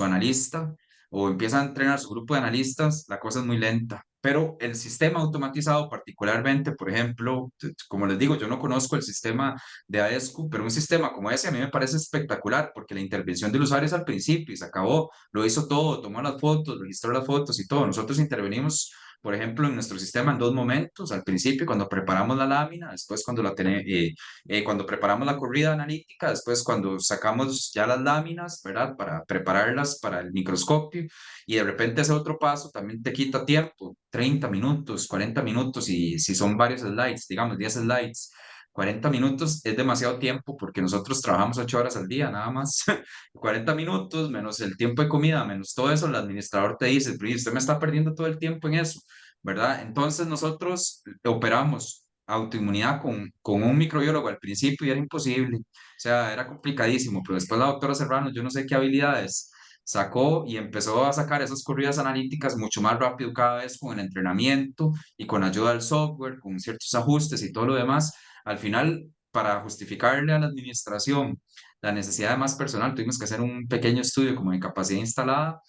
analista o empieza a entrenar su grupo de analistas, la cosa es muy lenta. Pero el sistema automatizado, particularmente, por ejemplo, como les digo, yo no conozco el sistema de AESCU, pero un sistema como ese a mí me parece espectacular porque la intervención del usuario es al principio y se acabó, lo hizo todo, tomó las fotos, registró las fotos y todo. Nosotros intervenimos, por ejemplo, en nuestro sistema en dos momentos, al principio cuando preparamos la lámina, después cuando preparamos la corrida analítica, después cuando sacamos ya las láminas, ¿verdad? Para prepararlas para el microscopio y de repente ese otro paso también te quita tiempo, 30 minutos, 40 minutos y si son varios slides, digamos 10 slides. 40 minutos es demasiado tiempo porque nosotros trabajamos 8 horas al día, nada más. 40 minutos menos el tiempo de comida, menos todo eso, el administrador te dice, "Pero usted me está perdiendo todo el tiempo en eso, ¿verdad?" Entonces nosotros operamos autoinmunidad con un microbiólogo al principio y era imposible, o sea, era complicadísimo, pero después la doctora Serrano, yo no sé qué habilidades sacó y empezó a sacar esas corridas analíticas mucho más rápido cada vez con el entrenamiento y con ayuda del software, con ciertos ajustes y todo lo demás. Al final, para justificarle a la administración la necesidad de más personal, tuvimos que hacer un pequeño estudio como de capacidad instalada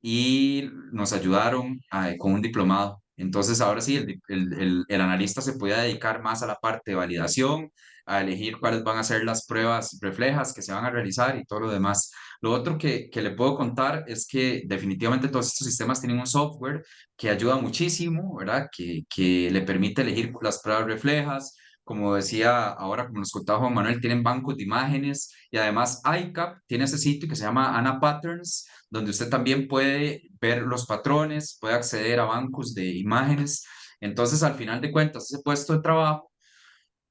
y nos ayudaron con un diplomado. Entonces, ahora sí, el analista se puede dedicar más a la parte de validación, a elegir cuáles van a ser las pruebas reflejas que se van a realizar y todo lo demás. Lo otro que le puedo contar es que definitivamente todos estos sistemas tienen un software que ayuda muchísimo, ¿verdad? Que le permite elegir las pruebas reflejas, como decía ahora, como nos contaba Juan Manuel, tienen bancos de imágenes y además ICAP tiene ese sitio que se llama Ana Patterns, donde usted también puede ver los patrones, puede acceder a bancos de imágenes. Entonces, al final de cuentas, ese puesto de trabajo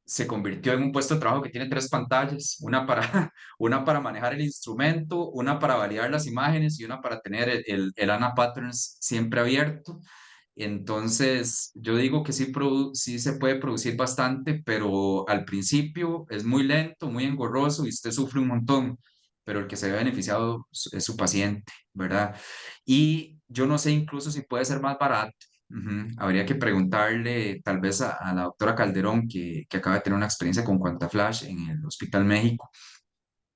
se convirtió en un puesto de trabajo que tiene tres pantallas, una para, una para manejar el instrumento, una para validar las imágenes y una para tener el ANA Patterns siempre abierto. Entonces, yo digo que sí, sí se puede producir bastante, pero al principio es muy lento, muy engorroso y usted sufre un montón, pero el que se ve beneficiado es su paciente, ¿verdad? Y yo no sé incluso si puede ser más barato. Ujú. Habría que preguntarle tal vez a la doctora Calderón, que acaba de tener una experiencia con QuantaFlash en el Hospital México,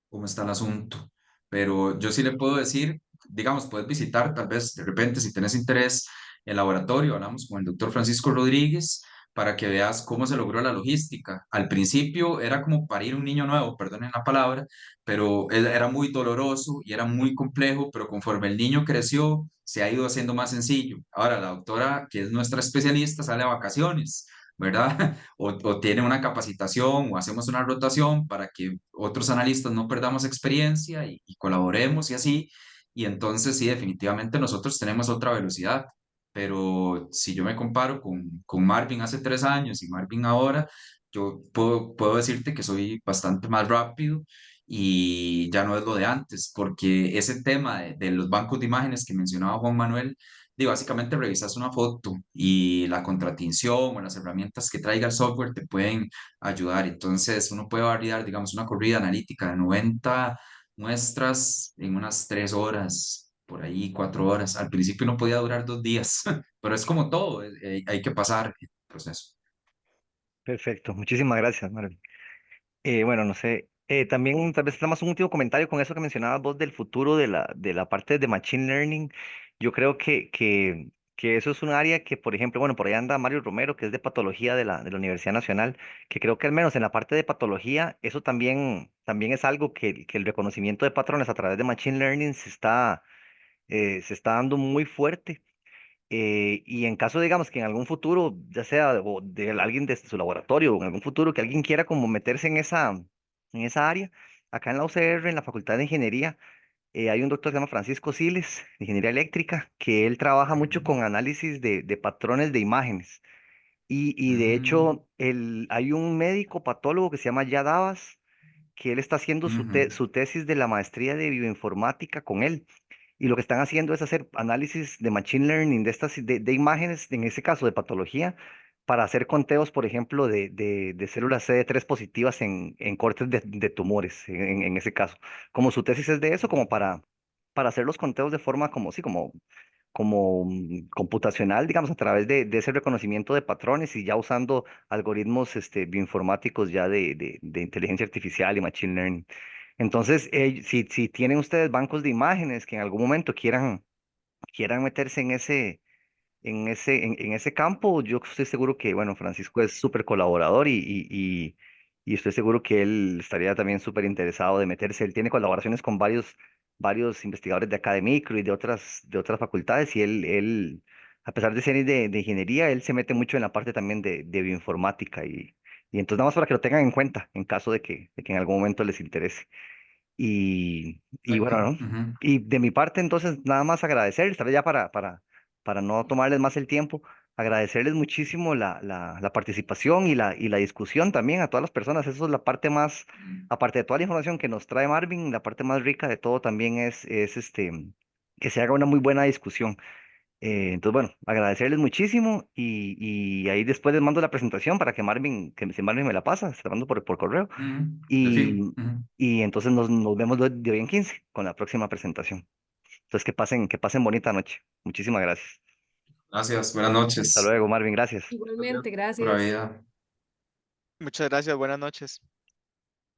cómo está el asunto. Pero yo sí le puedo decir, digamos, puedes visitar tal vez de repente si tienes interés el laboratorio, hablamos con el doctor Francisco Rodríguez para que veas cómo se logró la logística. Al principio era como parir un niño nuevo, perdonen la palabra, pero era muy doloroso y era muy complejo, pero conforme el niño creció, se ha ido haciendo más sencillo. Ahora, la doctora, que es nuestra especialista, sale a vacaciones, ¿verdad? O tiene una capacitación o hacemos una rotación para que otros analistas no perdamos experiencia y colaboremos y así. Y entonces sí, definitivamente nosotros tenemos otra velocidad. Pero si yo me comparo con Marvin hace 3 años y Marvin ahora, yo puedo decirte que soy bastante más rápido y ya no es lo de antes, porque ese tema de los bancos de imágenes que mencionaba Juan Manuel, digo, básicamente revisas una foto y la contratinción o las herramientas que traiga el software te pueden ayudar. Entonces, uno puede validar, digamos, una corrida analítica de 90 muestras en unas 3 horas, por ahí 4 horas. Al principio no podía durar 2 días, pero es como todo, hay que pasar el proceso. Perfecto, muchísimas gracias, Marvin. Bueno, no sé, también tal vez nada más un último comentario con eso que mencionabas vos del futuro de la parte de Machine Learning. Yo creo que eso es un área que, por ejemplo, bueno, por ahí anda Mario Romero, que es de patología de la Universidad Nacional, que creo que al menos en la parte de patología, eso también es algo que el reconocimiento de patrones a través de Machine Learning se está dando muy fuerte. Y en caso, digamos, que en algún futuro, ya sea de alguien de su laboratorio, o en algún futuro que alguien quiera como meterse en esa área, acá en la UCR, en la Facultad de Ingeniería, hay un doctor que se llama Francisco Siles, de Ingeniería Eléctrica, que él trabaja mucho con análisis de patrones de imágenes. Y de Mm, hecho, hay un médico patólogo que se llama Yadavas, que él está haciendo ujú, su tesis de la maestría de bioinformática con él. Y lo que están haciendo es hacer análisis de machine learning de estas de imágenes, en ese caso de patología, para hacer conteos, por ejemplo, de células CD3 positivas en cortes de tumores, en ese caso. Como su tesis es de eso, como para hacer los conteos de forma como, sí, como computacional, digamos, a través de ese reconocimiento de patrones y ya usando algoritmos bioinformáticos ya de inteligencia artificial y machine learning. Entonces, si tienen ustedes bancos de imágenes que en algún momento quieran meterse en ese campo, yo estoy seguro que, bueno, Francisco es súper colaborador y estoy seguro que él estaría también súper interesado de meterse. Él tiene colaboraciones con varios investigadores de acá de Micro y de otras facultades y a pesar de ser de ingeniería, él se mete mucho en la parte también de bioinformática y entonces nada más para que lo tengan en cuenta en caso de que en algún momento les interese. Y perfecto. bueno, ¿no? Ujú, Y de mi parte, entonces, nada más agradecerles, tal vez ya para no tomarles más el tiempo, agradecerles muchísimo la participación y la discusión también a todas las personas. Eso es la parte más, aparte de toda la información que nos trae Marvin, la parte más rica de todo también es que se haga una muy buena discusión. Entonces, bueno, agradecerles muchísimo y ahí después les mando la presentación para que si Marvin me la pasa, se la mando por correo. ujú, de fijo. Y, Ujú. y entonces nos vemos de hoy en 15 con la próxima presentación. Entonces, que pasen bonita noche. Muchísimas gracias. Gracias, buenas Hasta noches. luego, Marvin. Gracias. Igualmente, Pura gracias. vida. Muchas gracias, buenas noches.